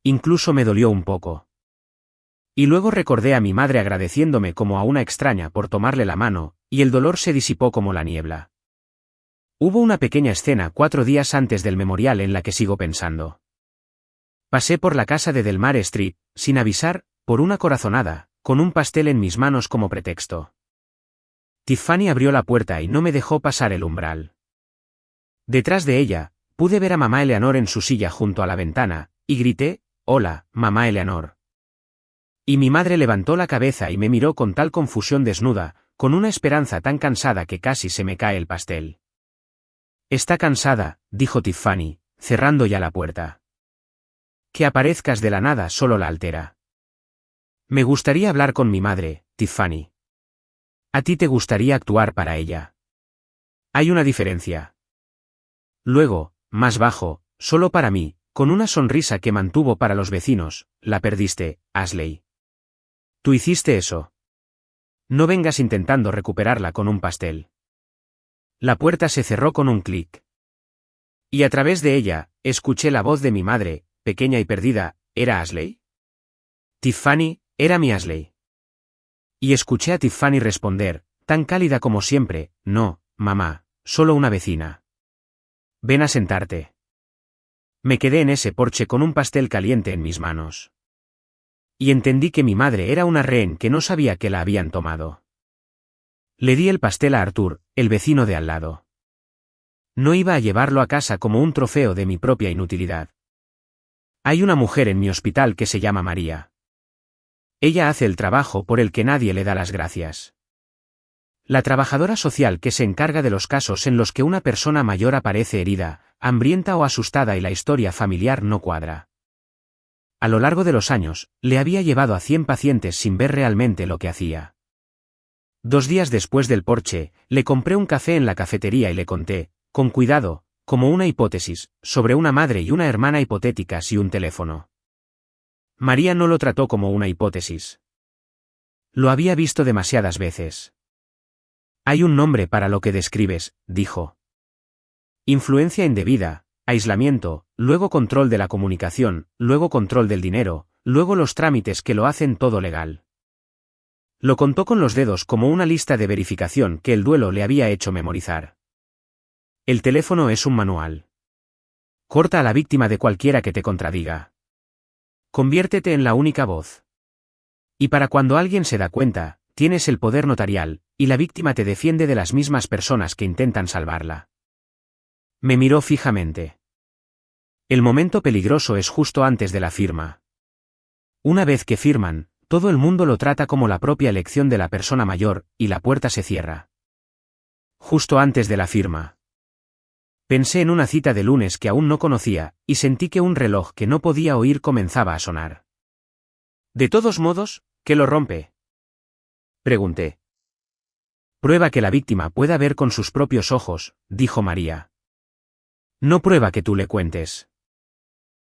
Incluso me dolió un poco. Y luego recordé a mi madre agradeciéndome como a una extraña por tomarle la mano, y el dolor se disipó como la niebla. Hubo una pequeña escena 4 días antes del memorial en la que sigo pensando. Pasé por la casa de Delmar Street, sin avisar, por una corazonada, con un pastel en mis manos como pretexto. Tiffany abrió la puerta y no me dejó pasar el umbral. Detrás de ella, pude ver a mamá Eleanor en su silla junto a la ventana, y grité, «Hola, mamá Eleanor». Y mi madre levantó la cabeza y me miró con tal confusión desnuda, con una esperanza tan cansada que casi se me cae el pastel. «Está cansada», dijo Tiffany, cerrando ya la puerta. Que aparezcas de la nada solo la altera. Me gustaría hablar con mi madre, Tiffany. A ti te gustaría actuar para ella. Hay una diferencia. Luego, más bajo, solo para mí, con una sonrisa que mantuvo para los vecinos, la perdiste, Ashley. Tú hiciste eso. No vengas intentando recuperarla con un pastel. La puerta se cerró con un clic. Y a través de ella, escuché la voz de mi madre, pequeña y perdida, ¿era Ashley? Tiffany, era mi Ashley. Y escuché a Tiffany responder, tan cálida como siempre, no, mamá, solo una vecina. Ven a sentarte. Me quedé en ese porche con un pastel caliente en mis manos. Y entendí que mi madre era una rehén que no sabía que la habían tomado. Le di el pastel a Arthur, el vecino de al lado. No iba a llevarlo a casa como un trofeo de mi propia inutilidad. Hay una mujer en mi hospital que se llama María. Ella hace el trabajo por el que nadie le da las gracias. La trabajadora social que se encarga de los casos en los que una persona mayor aparece herida, hambrienta o asustada y la historia familiar no cuadra. A lo largo de los años, le había llevado a 100 pacientes sin ver realmente lo que hacía. 2 días después del porche, le compré un café en la cafetería y le conté, con cuidado, como una hipótesis, sobre una madre y una hermana hipotéticas y un teléfono. María no lo trató como una hipótesis. Lo había visto demasiadas veces. Hay un nombre para lo que describes, dijo. Influencia indebida, aislamiento, luego control de la comunicación, luego control del dinero, luego los trámites que lo hacen todo legal. Lo contó con los dedos como una lista de verificación que el duelo le había hecho memorizar. El teléfono es un manual. Corta a la víctima de cualquiera que te contradiga. Conviértete en la única voz. Y para cuando alguien se da cuenta, tienes el poder notarial, y la víctima te defiende de las mismas personas que intentan salvarla. Me miró fijamente. El momento peligroso es justo antes de la firma. Una vez que firman, todo el mundo lo trata como la propia elección de la persona mayor, y la puerta se cierra. Justo antes de la firma. Pensé en una cita de lunes que aún no conocía, y sentí que un reloj que no podía oír comenzaba a sonar. De todos modos, ¿qué lo rompe? Pregunté. Prueba que la víctima pueda ver con sus propios ojos, dijo María. No prueba que tú le cuentes.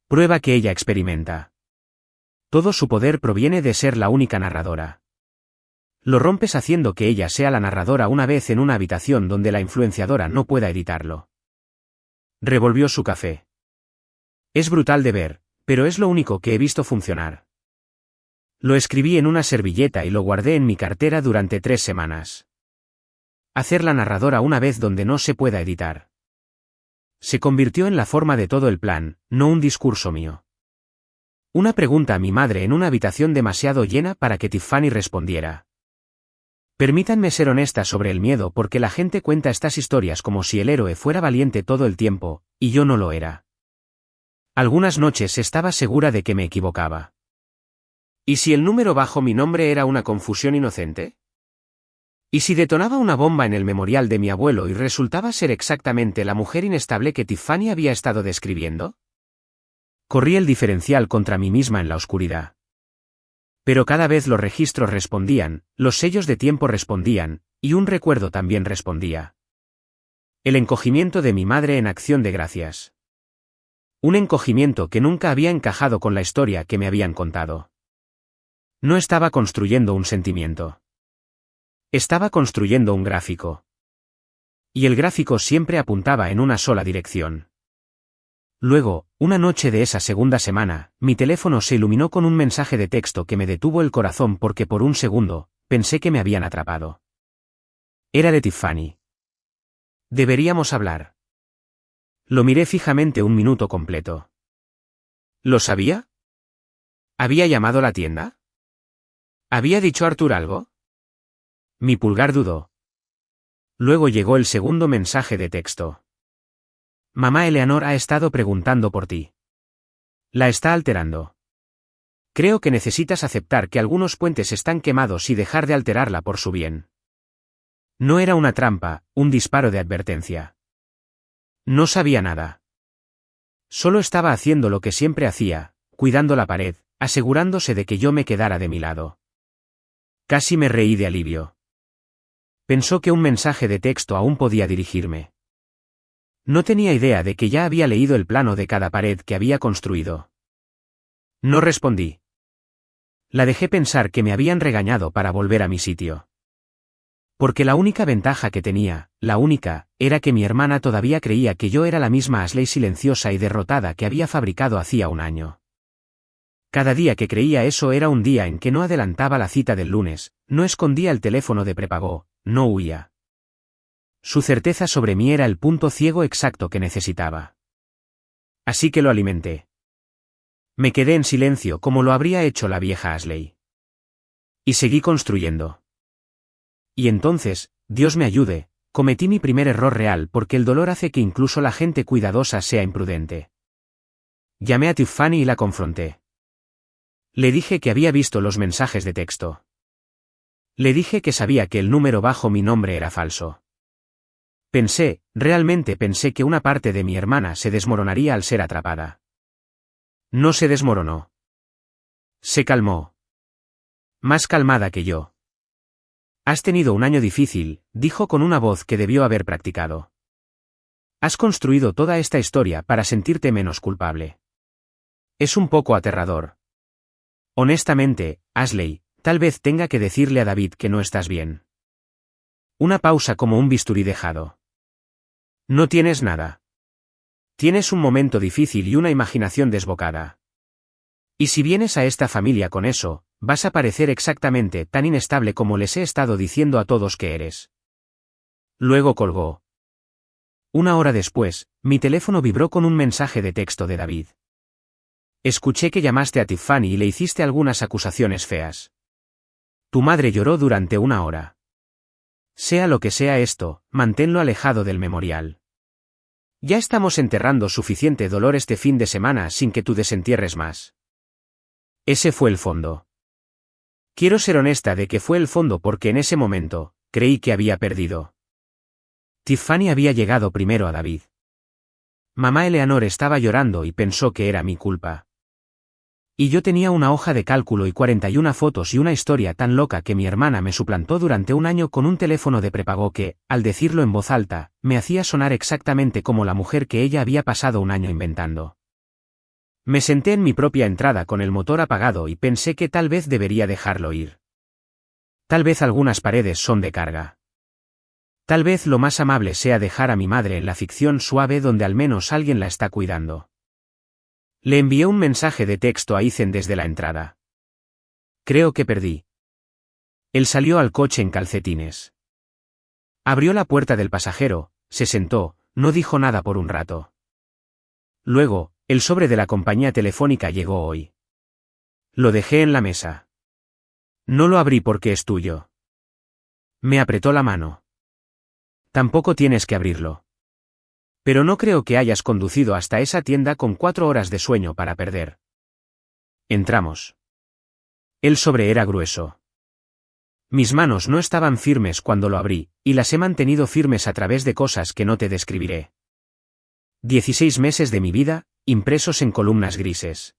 Prueba que ella experimenta. Todo su poder proviene de ser la única narradora. Lo rompes haciendo que ella sea la narradora una vez en una habitación donde la influenciadora no pueda editarlo. Revolvió su café. Es brutal de ver, pero es lo único que he visto funcionar. Lo escribí en una servilleta y lo guardé en mi cartera durante 3 semanas. Hacer la narradora una vez donde no se pueda editar. Se convirtió en la forma de todo el plan, no un discurso mío. Una pregunta a mi madre en una habitación demasiado llena para que Tiffany respondiera. Permítanme ser honesta sobre el miedo porque la gente cuenta estas historias como si el héroe fuera valiente todo el tiempo, y yo no lo era. Algunas noches estaba segura de que me equivocaba. ¿Y si el número bajo mi nombre era una confusión inocente? ¿Y si detonaba una bomba en el memorial de mi abuelo y resultaba ser exactamente la mujer inestable que Tiffany había estado describiendo? Corrí el diferencial contra mí misma en la oscuridad. Pero cada vez los registros respondían, los sellos de tiempo respondían, y un recuerdo también respondía. El encogimiento de mi madre en acción de gracias. Un encogimiento que nunca había encajado con la historia que me habían contado. No estaba construyendo un sentimiento. Estaba construyendo un gráfico. Y el gráfico siempre apuntaba en una sola dirección. Luego, una noche de esa segunda semana, mi teléfono se iluminó con un mensaje de texto que me detuvo el corazón porque por un segundo, pensé que me habían atrapado. Era de Tiffany. Deberíamos hablar. Lo miré fijamente un minuto completo. ¿Lo sabía? ¿Había llamado a la tienda? ¿Había dicho Arthur algo? Mi pulgar dudó. Luego llegó el segundo mensaje de texto. Mamá Eleanor ha estado preguntando por ti. La está alterando. Creo que necesitas aceptar que algunos puentes están quemados y dejar de alterarla por su bien. No era una trampa, un disparo de advertencia. No sabía nada. Solo estaba haciendo lo que siempre hacía, cuidando la pared, asegurándose de que yo me quedara de mi lado. Casi me reí de alivio. Pensó que un mensaje de texto aún podía dirigirme. No tenía idea de que ya había leído el plano de cada pared que había construido. No respondí. La dejé pensar que me habían regañado para volver a mi sitio. Porque la única ventaja que tenía, la única, era que mi hermana todavía creía que yo era la misma Ashley silenciosa y derrotada que había fabricado hacía un año. Cada día que creía eso era un día en que no adelantaba la cita del lunes, no escondía el teléfono de prepago, no huía. Su certeza sobre mí era el punto ciego exacto que necesitaba. Así que lo alimenté. Me quedé en silencio como lo habría hecho la vieja Ashley. Y seguí construyendo. Y entonces, Dios me ayude, cometí mi primer error real porque el dolor hace que incluso la gente cuidadosa sea imprudente. Llamé a Tiffany y la confronté. Le dije que había visto los mensajes de texto. Le dije que sabía que el número bajo mi nombre era falso. Realmente pensé que una parte de mi hermana se desmoronaría al ser atrapada. No se desmoronó. Se calmó. Más calmada que yo. Has tenido un año difícil, dijo con una voz que debió haber practicado. Has construido toda esta historia para sentirte menos culpable. Es un poco aterrador. Honestamente, Ashley, tal vez tenga que decirle a David que no estás bien. Una pausa como un bisturí dejado. No tienes nada. Tienes un momento difícil y una imaginación desbocada. Y si vienes a esta familia con eso, vas a parecer exactamente tan inestable como les he estado diciendo a todos que eres. Luego colgó. Una hora después, mi teléfono vibró con un mensaje de texto de David. Escuché que llamaste a Tiffany y le hiciste algunas acusaciones feas. Tu madre lloró durante 1 hora. Sea lo que sea esto, manténlo alejado del memorial. Ya estamos enterrando suficiente dolor este fin de semana sin que tú desentierres más. Ese fue el fondo. Quiero ser honesta de que fue el fondo porque en ese momento, creí que había perdido. Tiffany había llegado primero a David. Mamá Eleanor estaba llorando y pensó que era mi culpa. Y yo tenía una hoja de cálculo y 41 fotos y una historia tan loca que mi hermana me suplantó durante un año con un teléfono de prepago que, al decirlo en voz alta, me hacía sonar exactamente como la mujer que ella había pasado un año inventando. Me senté en mi propia entrada con el motor apagado y pensé que tal vez debería dejarlo ir. Tal vez algunas paredes son de carga. Tal vez lo más amable sea dejar a mi madre en la ficción suave donde al menos alguien la está cuidando. Le envié un mensaje de texto a Ethan desde la entrada. Creo que perdí. Él salió al coche en calcetines. Abrió la puerta del pasajero, se sentó, no dijo nada por un rato. Luego, el sobre de la compañía telefónica llegó hoy. Lo dejé en la mesa. No lo abrí porque es tuyo. Me apretó la mano. Tampoco tienes que abrirlo. Pero no creo que hayas conducido hasta esa tienda con 4 horas de sueño para perder. Entramos. El sobre era grueso. Mis manos no estaban firmes cuando lo abrí, y las he mantenido firmes a través de cosas que no te describiré. 16 meses de mi vida, impresos en columnas grises.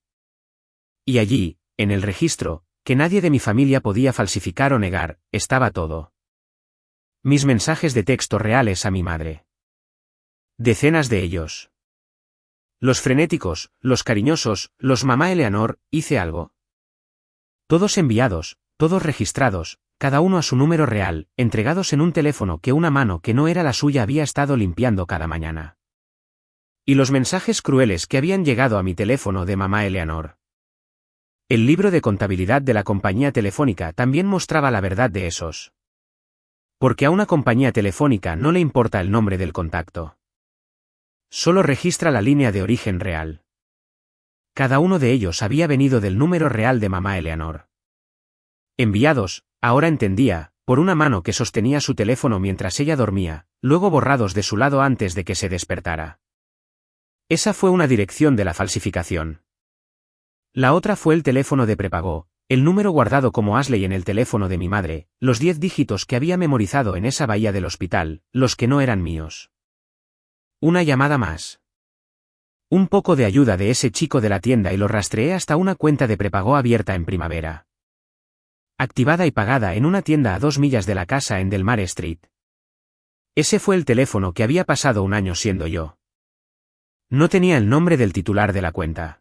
Y allí, en el registro, que nadie de mi familia podía falsificar o negar, estaba todo. Mis mensajes de texto reales a mi madre. Decenas de ellos. Los frenéticos, los cariñosos, los mamá Eleanor, hice algo. Todos enviados, todos registrados, cada uno a su número real, entregados en un teléfono que una mano que no era la suya había estado limpiando cada mañana. Y los mensajes crueles que habían llegado a mi teléfono de mamá Eleanor. El libro de contabilidad de la compañía telefónica también mostraba la verdad de esos. Porque a una compañía telefónica no le importa el nombre del contacto. Solo registra la línea de origen real. Cada uno de ellos había venido del número real de mamá Eleanor. Enviados, ahora entendía, por una mano que sostenía su teléfono mientras ella dormía, luego borrados de su lado antes de que se despertara. Esa fue una dirección de la falsificación. La otra fue el teléfono de prepago, el número guardado como Ashley en el teléfono de mi madre, los 10 dígitos que había memorizado en esa bahía del hospital, los que no eran míos. Una llamada más. Un poco de ayuda de ese chico de la tienda y lo rastreé hasta una cuenta de prepago abierta en primavera. Activada y pagada en una tienda a 2 millas de la casa en Delmar Street. Ese fue el teléfono que había pasado un año siendo yo. No tenía el nombre del titular de la cuenta.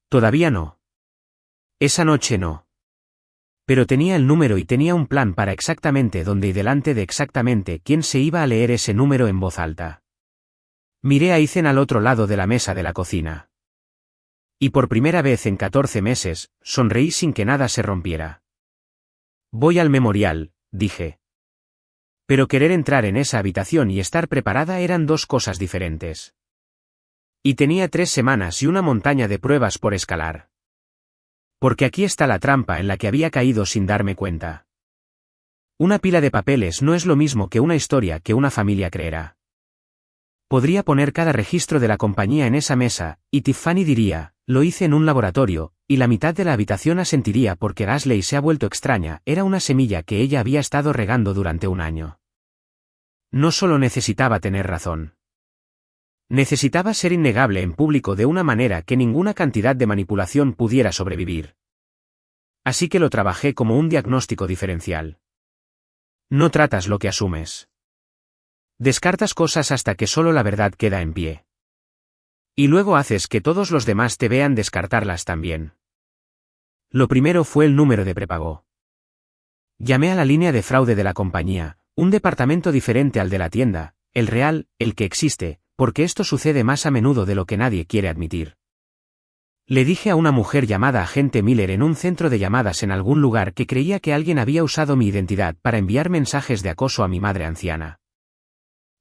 Todavía no. Esa noche no. Pero tenía el número y tenía un plan para exactamente dónde y delante de exactamente quién se iba a leer ese número en voz alta. Miré a Ethan al otro lado de la mesa de la cocina. Y por primera vez en 14 meses, sonreí sin que nada se rompiera. Voy al memorial, dije. Pero querer entrar en esa habitación y estar preparada eran dos cosas diferentes. Y tenía 3 semanas y una montaña de pruebas por escalar. Porque aquí está la trampa en la que había caído sin darme cuenta. Una pila de papeles no es lo mismo que una historia que una familia creerá. Podría poner cada registro de la compañía en esa mesa, y Tiffany diría, lo hice en un laboratorio, y la mitad de la habitación asentiría porque Ashley se ha vuelto extraña, era una semilla que ella había estado regando durante un año. No solo necesitaba tener razón. Necesitaba ser innegable en público de una manera que ninguna cantidad de manipulación pudiera sobrevivir. Así que lo trabajé como un diagnóstico diferencial. No tratas lo que asumes. Descartas cosas hasta que solo la verdad queda en pie. Y luego haces que todos los demás te vean descartarlas también. Lo primero fue el número de prepago. Llamé a la línea de fraude de la compañía, un departamento diferente al de la tienda, el real, el que existe, porque esto sucede más a menudo de lo que nadie quiere admitir. Le dije a una mujer llamada agente Miller en un centro de llamadas en algún lugar que creía que alguien había usado mi identidad para enviar mensajes de acoso a mi madre anciana.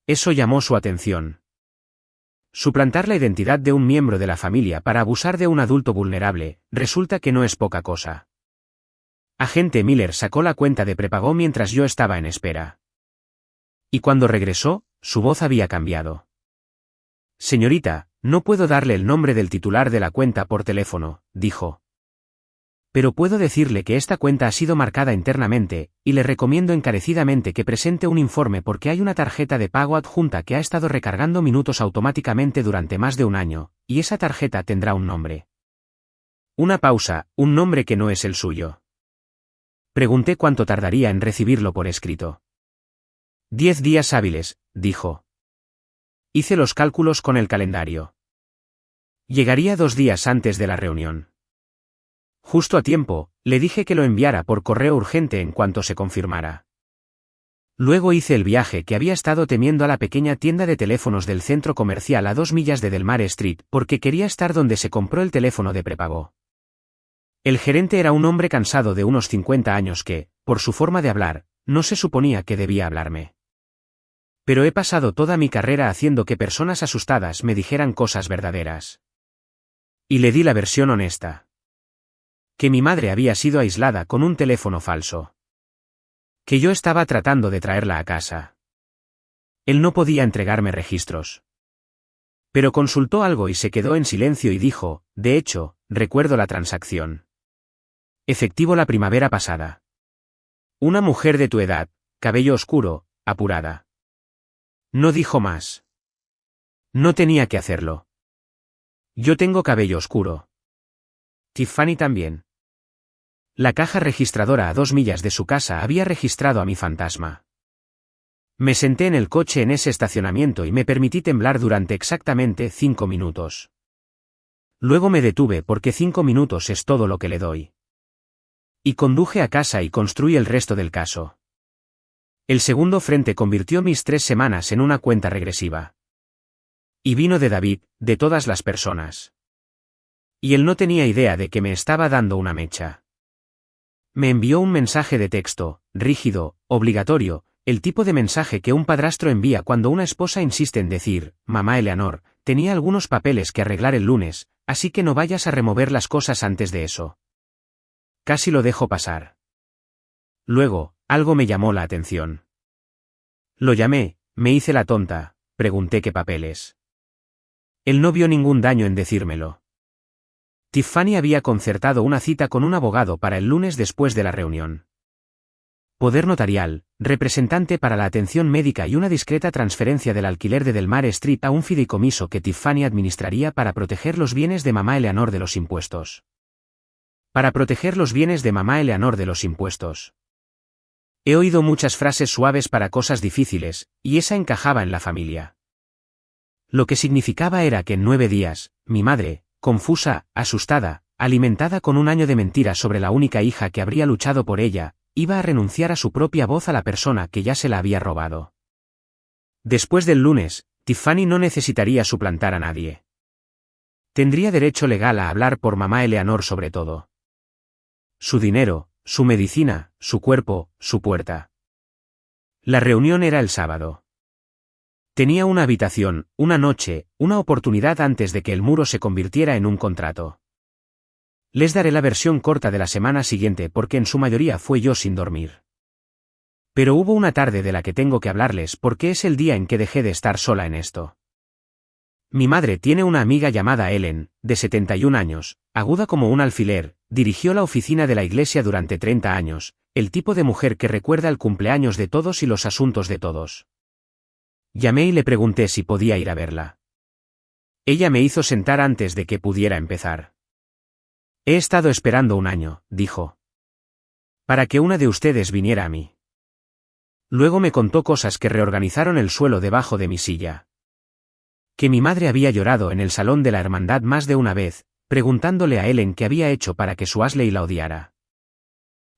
Eso llamó su atención. Suplantar la identidad de un miembro de la familia para abusar de un adulto vulnerable, resulta que no es poca cosa. Agente Miller sacó la cuenta de prepago mientras yo estaba en espera. Y cuando regresó, su voz había cambiado. Señorita, no puedo darle el nombre del titular de la cuenta por teléfono, dijo. Pero puedo decirle que esta cuenta ha sido marcada internamente, y le recomiendo encarecidamente que presente un informe porque hay una tarjeta de pago adjunta que ha estado recargando minutos automáticamente durante más de un año, y esa tarjeta tendrá un nombre. Una pausa, un nombre que no es el suyo. Pregunté cuánto tardaría en recibirlo por escrito. 10 días hábiles, dijo. Hice los cálculos con el calendario. Llegaría 2 días antes de la reunión. Justo a tiempo, le dije que lo enviara por correo urgente en cuanto se confirmara. Luego hice el viaje que había estado temiendo a la pequeña tienda de teléfonos del centro comercial a 2 millas de Delmar Street porque quería estar donde se compró el teléfono de prepago. El gerente era un hombre cansado de unos 50 años que, por su forma de hablar, no se suponía que debía hablarme. Pero he pasado toda mi carrera haciendo que personas asustadas me dijeran cosas verdaderas. Y le di la versión honesta. Que mi madre había sido aislada con un teléfono falso. Que yo estaba tratando de traerla a casa. Él no podía entregarme registros. Pero consultó algo y se quedó en silencio y dijo, de hecho, recuerdo la transacción. Efectivo la primavera pasada. Una mujer de tu edad, cabello oscuro, apurada. No dijo más. No tenía que hacerlo. Yo tengo cabello oscuro. Tiffany también. La caja registradora a 2 millas de su casa había registrado a mi fantasma. Me senté en el coche en ese estacionamiento y me permití temblar durante exactamente 5 minutos. Luego me detuve porque 5 minutos es todo lo que le doy. Y conduje a casa y construí el resto del caso. El segundo frente convirtió mis 3 semanas en una cuenta regresiva. Y vino de David, de todas las personas. Y él no tenía idea de que me estaba dando una mecha. Me envió un mensaje de texto, rígido, obligatorio, el tipo de mensaje que un padrastro envía cuando una esposa insiste en decir, mamá Eleanor, tenía algunos papeles que arreglar el lunes, así que no vayas a remover las cosas antes de eso. Casi lo dejo pasar. Luego, algo me llamó la atención. Lo llamé, me hice la tonta, pregunté qué papeles. Él no vio ningún daño en decírmelo. Tiffany había concertado una cita con un abogado para el lunes después de la reunión. Poder notarial, representante para la atención médica y una discreta transferencia del alquiler de Delmar Street a un fideicomiso que Tiffany administraría para proteger los bienes de mamá Eleanor de los impuestos. Para proteger los bienes de mamá Eleanor de los impuestos. He oído muchas frases suaves para cosas difíciles, y esa encajaba en la familia. Lo que significaba era que en 9 días, mi madre, confusa, asustada, alimentada con un año de mentiras sobre la única hija que habría luchado por ella, iba a renunciar a su propia voz a la persona que ya se la había robado. Después del lunes, Tiffany no necesitaría suplantar a nadie. Tendría derecho legal a hablar por mamá Eleanor sobre todo. Su dinero, su medicina, su cuerpo, su puerta. La reunión era el sábado. Tenía una habitación, una noche, una oportunidad antes de que el muro se convirtiera en un contrato. Les daré la versión corta de la semana siguiente porque en su mayoría fue yo sin dormir. Pero hubo una tarde de la que tengo que hablarles porque es el día en que dejé de estar sola en esto. Mi madre tiene una amiga llamada Ellen, de 71 años, aguda como un alfiler, dirigió la oficina de la iglesia durante 30 años, el tipo de mujer que recuerda el cumpleaños de todos y los asuntos de todos. Llamé y le pregunté si podía ir a verla. Ella me hizo sentar antes de que pudiera empezar. He estado esperando un año, dijo. Para que una de ustedes viniera a mí. Luego me contó cosas que reorganizaron el suelo debajo de mi silla. Que mi madre había llorado en el salón de la hermandad más de una vez, preguntándole a Ellen qué había hecho para que su Ashley la odiara.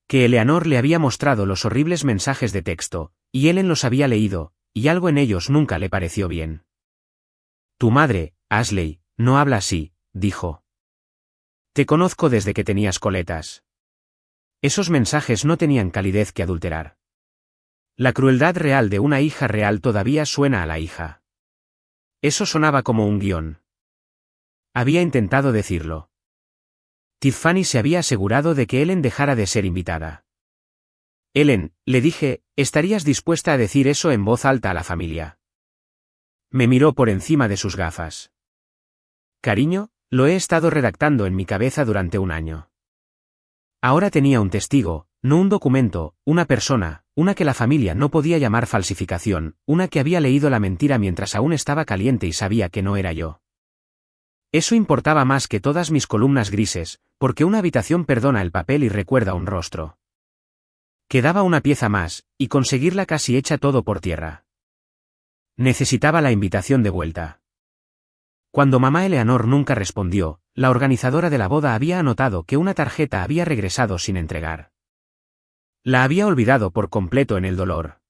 Que Eleanor le había mostrado los horribles mensajes de texto, y Ellen los había leído, y algo en ellos nunca le pareció bien. Tu madre, Ashley, no habla así, dijo. Te conozco desde que tenías coletas. Esos mensajes no tenían calidez que adulterar. La crueldad real de una hija real todavía suena a la hija. Eso sonaba como un guión. Había intentado decirlo. Tiffany se había asegurado de que Ellen dejara de ser invitada. Ellen, le dije, ¿estarías dispuesta a decir eso en voz alta a la familia? Me miró por encima de sus gafas. Cariño, lo he estado redactando en mi cabeza durante un año. Ahora tenía un testigo, no un documento, una persona, una que la familia no podía llamar falsificación, una que había leído la mentira mientras aún estaba caliente y sabía que no era yo. Eso importaba más que todas mis columnas grises, porque una habitación perdona el papel y recuerda un rostro. Quedaba una pieza más, y conseguirla casi echa todo por tierra. Necesitaba la invitación de vuelta. Cuando mamá Eleanor nunca respondió, la organizadora de la boda había anotado que una tarjeta había regresado sin entregar. La había olvidado por completo en el dolor.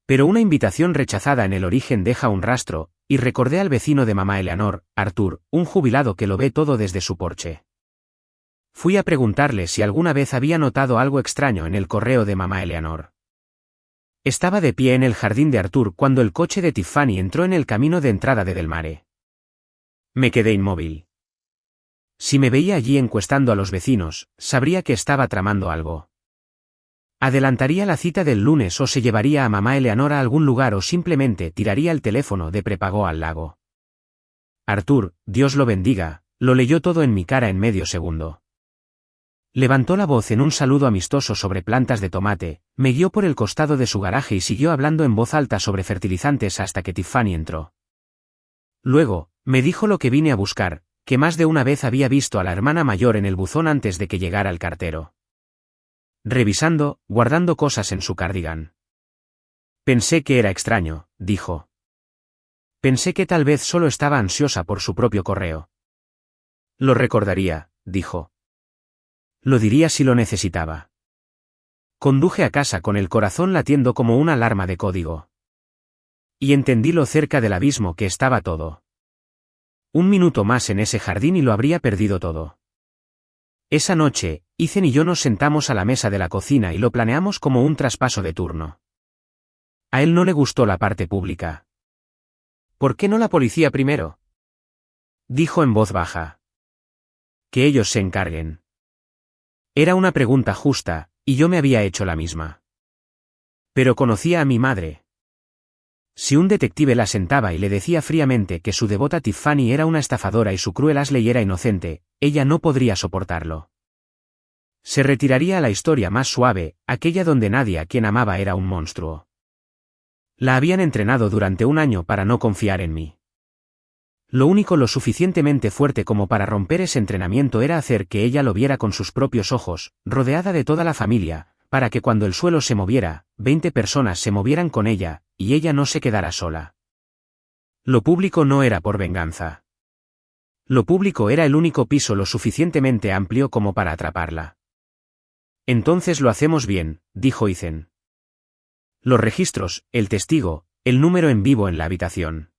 Pero una invitación rechazada en el origen deja un rastro, y recordé al vecino de mamá Eleanor, Arthur, un jubilado que lo ve todo desde su porche. Fui a preguntarle si alguna vez había notado algo extraño en el correo de mamá Eleanor. Estaba de pie en el jardín de Arthur cuando el coche de Tiffany entró en el camino de entrada de Del Mare. Me quedé inmóvil. Si me veía allí encuestando a los vecinos, sabría que estaba tramando algo. Adelantaría la cita del lunes o se llevaría a mamá Eleanor a algún lugar o simplemente tiraría el teléfono de prepago al lago. Arthur, Dios lo bendiga, lo leyó todo en mi cara en medio segundo. Levantó la voz en un saludo amistoso sobre plantas de tomate, me guió por el costado de su garaje y siguió hablando en voz alta sobre fertilizantes hasta que Tiffany entró. Luego, me dijo lo que vine a buscar, que más de una vez había visto a la hermana mayor en el buzón antes de que llegara el cartero. Revisando, guardando cosas en su cardigan. Pensé que era extraño, dijo. Pensé que tal vez solo estaba ansiosa por su propio correo. Lo recordaría, dijo. Lo diría si lo necesitaba. Conduje a casa con el corazón latiendo como una alarma de código. Y entendí lo cerca del abismo que estaba todo. Un minuto más en ese jardín y lo habría perdido todo. Esa noche, Ethan y yo nos sentamos a la mesa de la cocina y lo planeamos como un traspaso de turno. A él no le gustó la parte pública. ¿Por qué no la policía primero? Dijo en voz baja. Que ellos se encarguen. Era una pregunta justa, y yo me había hecho la misma. Pero conocía a mi madre. Si un detective la sentaba y le decía fríamente que su devota Tiffany era una estafadora y su cruel Ashley era inocente, ella no podría soportarlo. Se retiraría a la historia más suave, aquella donde nadie a quien amaba era un monstruo. La habían entrenado durante un año para no confiar en mí. Lo único lo suficientemente fuerte como para romper ese entrenamiento era hacer que ella lo viera con sus propios ojos, rodeada de toda la familia, para que cuando el suelo se moviera, 20 personas se movieran con ella, y ella no se quedara sola. Lo público no era por venganza. Lo público era el único piso lo suficientemente amplio como para atraparla. Entonces lo hacemos bien, dijo Ethan. Los registros, el testigo, el número en vivo en la habitación.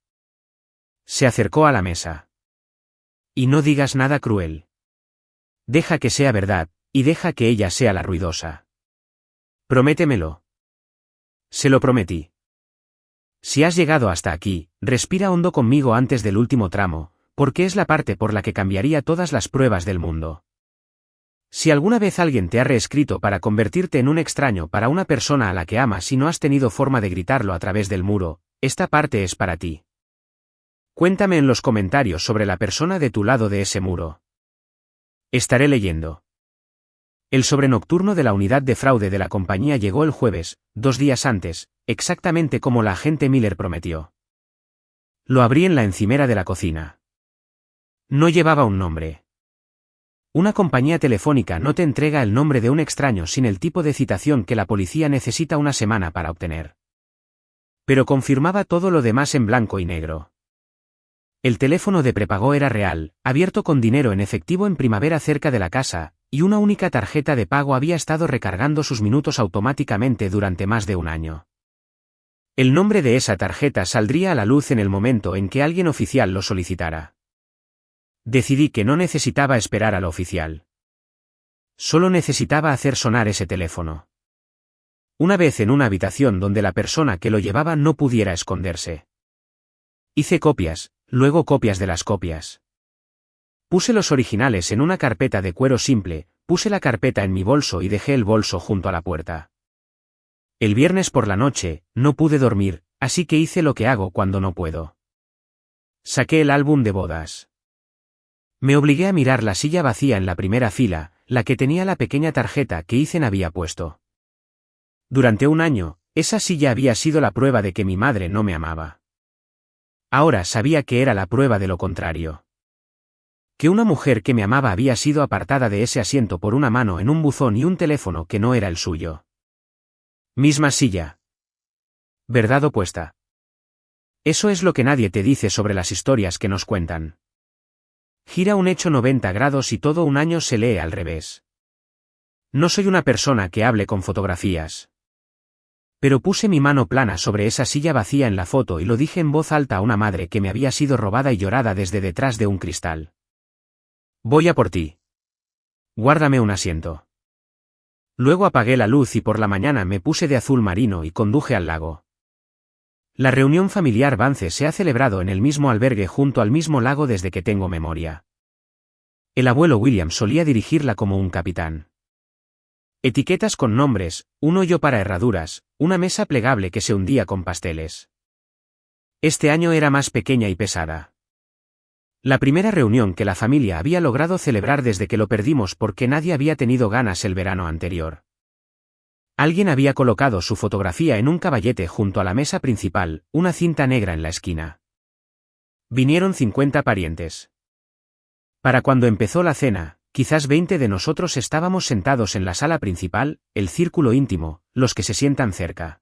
Se acercó a la mesa. Y no digas nada cruel. Deja que sea verdad, y deja que ella sea la ruidosa. Prométemelo. Se lo prometí. Si has llegado hasta aquí, respira hondo conmigo antes del último tramo, porque es la parte por la que cambiaría todas las pruebas del mundo. Si alguna vez alguien te ha reescrito para convertirte en un extraño para una persona a la que amas y no has tenido forma de gritarlo a través del muro, esta parte es para ti. Cuéntame en los comentarios sobre la persona de tu lado de ese muro. Estaré leyendo. El sobrenocturno de la unidad de fraude de la compañía llegó el jueves, 2 días antes, exactamente como la agente Miller prometió. Lo abrí en la encimera de la cocina. No llevaba un nombre. Una compañía telefónica no te entrega el nombre de un extraño sin el tipo de citación que la policía necesita una semana para obtener. Pero confirmaba todo lo demás en blanco y negro. El teléfono de prepago era real, abierto con dinero en efectivo en primavera cerca de la casa, y una única tarjeta de pago había estado recargando sus minutos automáticamente durante más de un año. El nombre de esa tarjeta saldría a la luz en el momento en que alguien oficial lo solicitara. Decidí que no necesitaba esperar al oficial. Solo necesitaba hacer sonar ese teléfono. Una vez en una habitación donde la persona que lo llevaba no pudiera esconderse. Hice copias, luego copias de las copias. Puse los originales en una carpeta de cuero simple, puse la carpeta en mi bolso y dejé el bolso junto a la puerta. El viernes por la noche, no pude dormir, así que hice lo que hago cuando no puedo. Saqué el álbum de bodas. Me obligué a mirar la silla vacía en la primera fila, la que tenía la pequeña tarjeta que Ethan había puesto. Durante un año, esa silla había sido la prueba de que mi madre no me amaba. Ahora sabía que era la prueba de lo contrario. Que una mujer que me amaba había sido apartada de ese asiento por una mano en un buzón y un teléfono que no era el suyo. Misma silla. Verdad opuesta. Eso es lo que nadie te dice sobre las historias que nos cuentan. Gira un hecho 90 grados y todo un año se lee al revés. No soy una persona que hable con fotografías. Pero puse mi mano plana sobre esa silla vacía en la foto y lo dije en voz alta a una madre que me había sido robada y llorada desde detrás de un cristal. Voy a por ti. Guárdame un asiento. Luego apagué la luz y por la mañana me puse de azul marino y conduje al lago. La reunión familiar Vance se ha celebrado en el mismo albergue junto al mismo lago desde que tengo memoria. El abuelo William solía dirigirla como un capitán. Etiquetas con nombres, un hoyo para herraduras, una mesa plegable que se hundía con pasteles. Este año era más pequeña y pesada. La primera reunión que la familia había logrado celebrar desde que lo perdimos porque nadie había tenido ganas el verano anterior. Alguien había colocado su fotografía en un caballete junto a la mesa principal, una cinta negra en la esquina. Vinieron 50 parientes. Para cuando empezó la cena, quizás 20 de nosotros estábamos sentados en la sala principal, el círculo íntimo, los que se sientan cerca.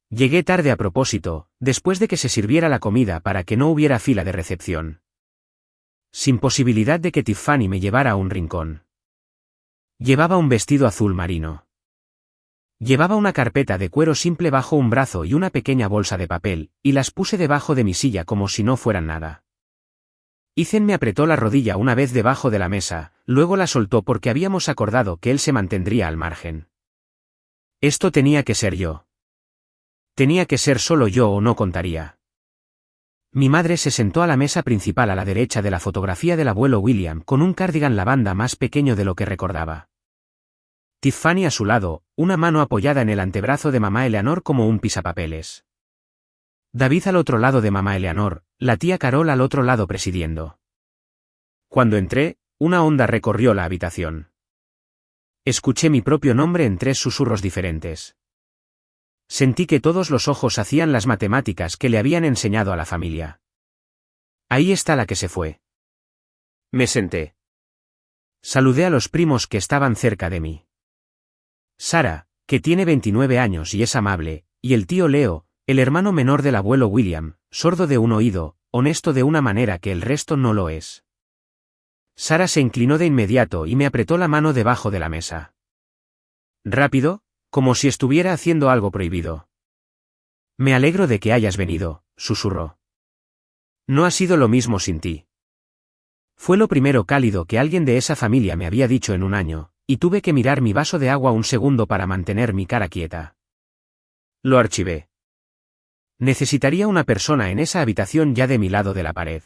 Llegué tarde a propósito, después de que se sirviera la comida para que no hubiera fila de recepción. Sin posibilidad de que Tiffany me llevara a un rincón. Llevaba un vestido azul marino. Llevaba una carpeta de cuero simple bajo un brazo y una pequeña bolsa de papel, y las puse debajo de mi silla como si no fueran nada. Ethan me apretó la rodilla una vez debajo de la mesa, luego la soltó porque habíamos acordado que él se mantendría al margen. Esto tenía que ser yo. Tenía que ser solo yo o no contaría. Mi madre se sentó a la mesa principal a la derecha de la fotografía del abuelo William con un cardigan lavanda más pequeño de lo que recordaba. Tiffany a su lado, una mano apoyada en el antebrazo de mamá Eleanor como un pisapapeles. David al otro lado de mamá Eleanor, la tía Carol al otro lado presidiendo. Cuando entré, una onda recorrió la habitación. Escuché mi propio nombre en 3 susurros diferentes. Sentí que todos los ojos hacían las matemáticas que le habían enseñado a la familia. Ahí está la que se fue. Me senté. Saludé a los primos que estaban cerca de mí. Sara, que tiene 29 años y es amable, y el tío Leo, el hermano menor del abuelo William, sordo de un oído, honesto de una manera que el resto no lo es. Sara se inclinó de inmediato y me apretó la mano debajo de la mesa. Rápido, como si estuviera haciendo algo prohibido. Me alegro de que hayas venido, susurró. No ha sido lo mismo sin ti. Fue lo primero cálido que alguien de esa familia me había dicho en un año, y tuve que mirar mi vaso de agua un segundo para mantener mi cara quieta. Lo archivé. Necesitaría una persona en esa habitación ya de mi lado de la pared.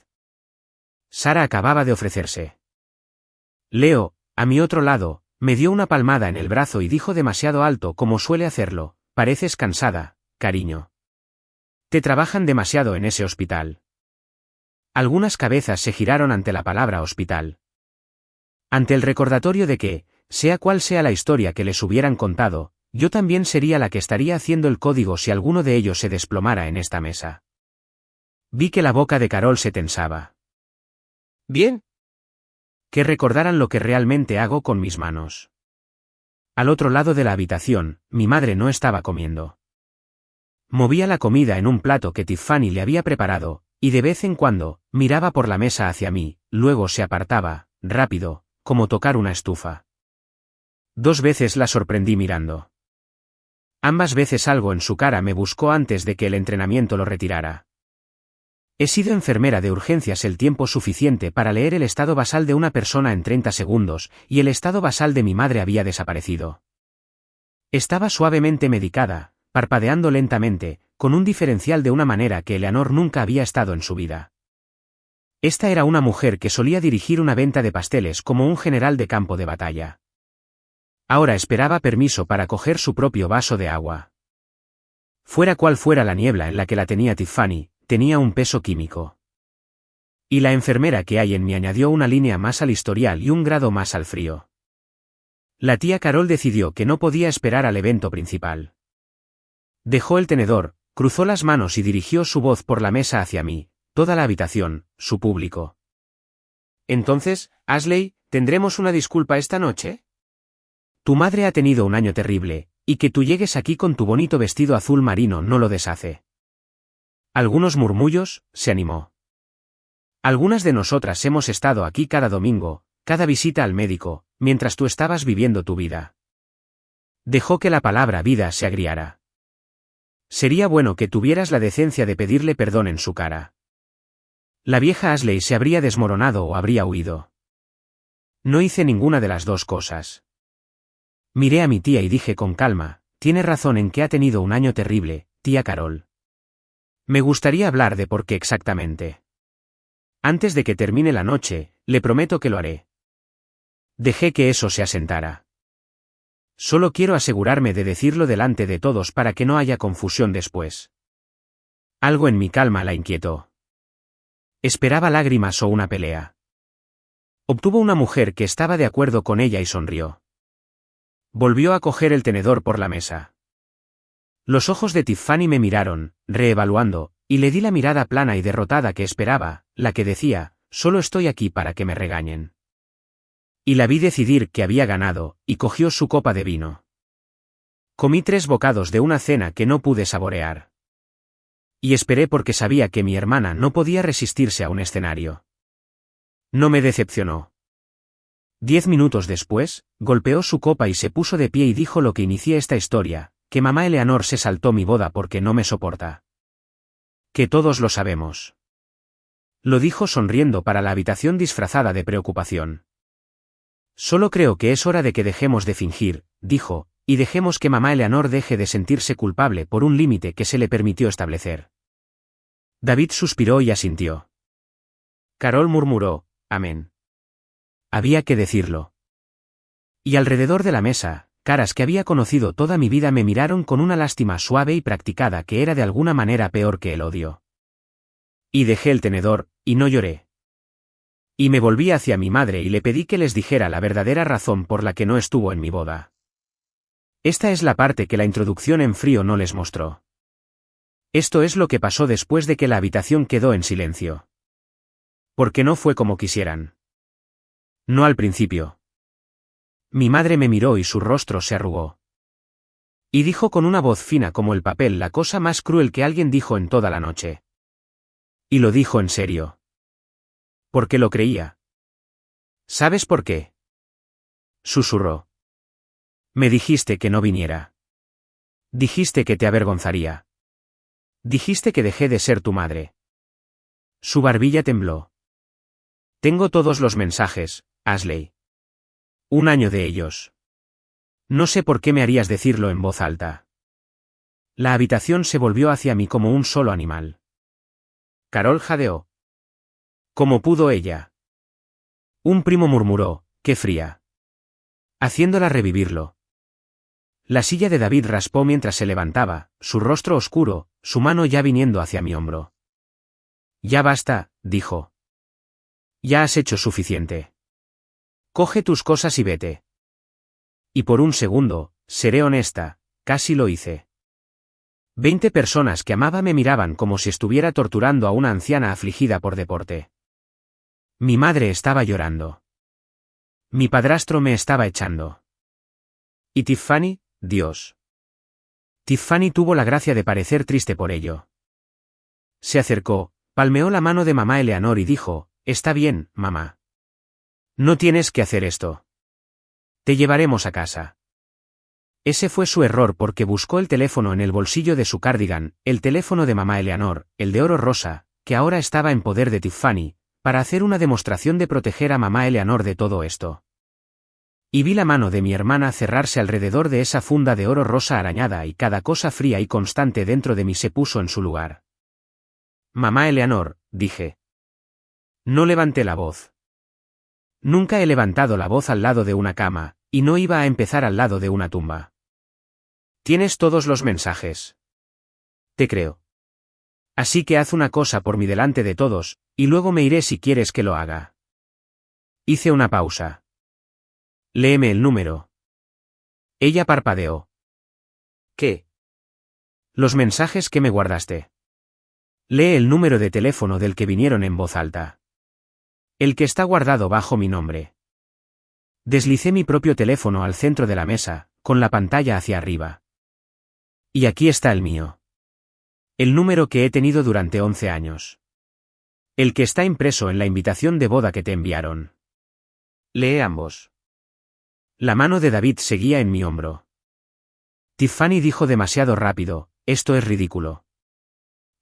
Sara acababa de ofrecerse. Leo, a mi otro lado, me dio una palmada en el brazo y dijo demasiado alto como suele hacerlo, pareces cansada, cariño. Te trabajan demasiado en ese hospital. Algunas cabezas se giraron ante la palabra hospital. Ante el recordatorio de que, sea cual sea la historia que les hubieran contado, yo también sería la que estaría haciendo el código si alguno de ellos se desplomara en esta mesa. Vi que la boca de Carol se tensaba. Bien. Que recordaran lo que realmente hago con mis manos. Al otro lado de la habitación, mi madre no estaba comiendo. Movía la comida en un plato que Tiffany le había preparado, y de vez en cuando, miraba por la mesa hacia mí, luego se apartaba, rápido, como tocar una estufa. 2 veces la sorprendí mirando. Ambas veces algo en su cara me buscó antes de que el entrenamiento lo retirara. He sido enfermera de urgencias el tiempo suficiente para leer el estado basal de una persona en 30 segundos, y el estado basal de mi madre había desaparecido. Estaba suavemente medicada, parpadeando lentamente, con un diferencial de una manera que Eleanor nunca había estado en su vida. Esta era una mujer que solía dirigir una venta de pasteles como un general de campo de batalla. Ahora esperaba permiso para coger su propio vaso de agua. Fuera cual fuera la niebla en la que la tenía Tiffany, tenía un peso químico. Y la enfermera que hay en mí añadió una línea más al historial y un grado más al frío. La tía Carol decidió que no podía esperar al evento principal. Dejó el tenedor, cruzó las manos y dirigió su voz por la mesa hacia mí, toda la habitación, su público. Entonces, Ashley, ¿tendremos una disculpa esta noche? Tu madre ha tenido un año terrible, y que tú llegues aquí con tu bonito vestido azul marino no lo deshace. Algunos murmullos, se animó. Algunas de nosotras hemos estado aquí cada domingo, cada visita al médico, mientras tú estabas viviendo tu vida. Dejó que la palabra vida se agriara. Sería bueno que tuvieras la decencia de pedirle perdón en su cara. La vieja Ashley se habría desmoronado o habría huido. No hice ninguna de las dos cosas. Miré a mi tía y dije con calma, tiene razón en que ha tenido un año terrible, tía Carol. Me gustaría hablar de por qué exactamente. Antes de que termine la noche, le prometo que lo haré. Dejé que eso se asentara. Solo quiero asegurarme de decirlo delante de todos para que no haya confusión después. Algo en mi calma la inquietó. Esperaba lágrimas o una pelea. Obtuvo una mujer que estaba de acuerdo con ella y sonrió. Volvió a coger el tenedor por la mesa. Los ojos de Tiffany me miraron, reevaluando, y le di la mirada plana y derrotada que esperaba, la que decía, solo estoy aquí para que me regañen. Y la vi decidir que había ganado, y cogió su copa de vino. Comí 3 bocados de una cena que no pude saborear. Y esperé porque sabía que mi hermana no podía resistirse a un escenario. No me decepcionó. 10 minutos después, golpeó su copa y se puso de pie y dijo lo que inicié esta historia, que mamá Eleanor se saltó mi boda porque no me soporta. Que todos lo sabemos. Lo dijo sonriendo para la habitación disfrazada de preocupación. Solo creo que es hora de que dejemos de fingir, dijo, y dejemos que mamá Eleanor deje de sentirse culpable por un límite que se le permitió establecer. David suspiró y asintió. Carol murmuró, amén. Había que decirlo. Y alrededor de la mesa, caras que había conocido toda mi vida me miraron con una lástima suave y practicada que era de alguna manera peor que el odio. Y dejé el tenedor, y no lloré. Y me volví hacia mi madre y le pedí que les dijera la verdadera razón por la que no estuvo en mi boda. Esta es la parte que la introducción en frío no les mostró. Esto es lo que pasó después de que la habitación quedó en silencio. Porque no fue como quisieran. No al principio. Mi madre me miró y su rostro se arrugó. Y dijo con una voz fina como el papel la cosa más cruel que alguien dijo en toda la noche. Y lo dijo en serio. Porque lo creía. ¿Sabes por qué? Susurró. Me dijiste que no viniera. Dijiste que te avergonzaría. Dijiste que dejé de ser tu madre. Su barbilla tembló. Tengo todos los mensajes, Ashley. 1 año de ellos. No sé por qué me harías decirlo en voz alta. La habitación se volvió hacia mí como un solo animal. Carol jadeó. ¿Cómo pudo ella? Un primo murmuró, qué fría. Haciéndola revivirlo. La silla de David raspó mientras se levantaba, su rostro oscuro, su mano ya viniendo hacia mi hombro. Ya basta, dijo. Ya has hecho suficiente. Coge tus cosas y vete. Y por un segundo, seré honesta, casi lo hice. 20 personas que amaba me miraban como si estuviera torturando a una anciana afligida por deporte. Mi madre estaba llorando. Mi padrastro me estaba echando. ¿Y Tiffany? Dios. Tiffany tuvo la gracia de parecer triste por ello. Se acercó, palmeó la mano de mamá Eleanor y dijo, está bien, mamá. No tienes que hacer esto. Te llevaremos a casa. Ese fue su error porque buscó el teléfono en el bolsillo de su cardigan, el teléfono de mamá Eleanor, el de oro rosa, que ahora estaba en poder de Tiffany, para hacer una demostración de proteger a mamá Eleanor de todo esto. Y vi la mano de mi hermana cerrarse alrededor de esa funda de oro rosa arañada y cada cosa fría y constante dentro de mí se puso en su lugar. Mamá Eleanor, dije. No levanté la voz. Nunca he levantado la voz al lado de una cama, y no iba a empezar al lado de una tumba. ¿Tienes todos los mensajes? Te creo. Así que haz una cosa por mí delante de todos, y luego me iré si quieres que lo haga. Hice una pausa. Léeme el número. Ella parpadeó. ¿Qué? Los mensajes que me guardaste. Lee el número de teléfono del que vinieron en voz alta. El que está guardado bajo mi nombre. Deslicé mi propio teléfono al centro de la mesa, con la pantalla hacia arriba. Y aquí está el mío. El número que he tenido durante 11 años. El que está impreso en la invitación de boda que te enviaron. Lee ambos. La mano de David seguía en mi hombro. Tiffany dijo demasiado rápido, esto es ridículo.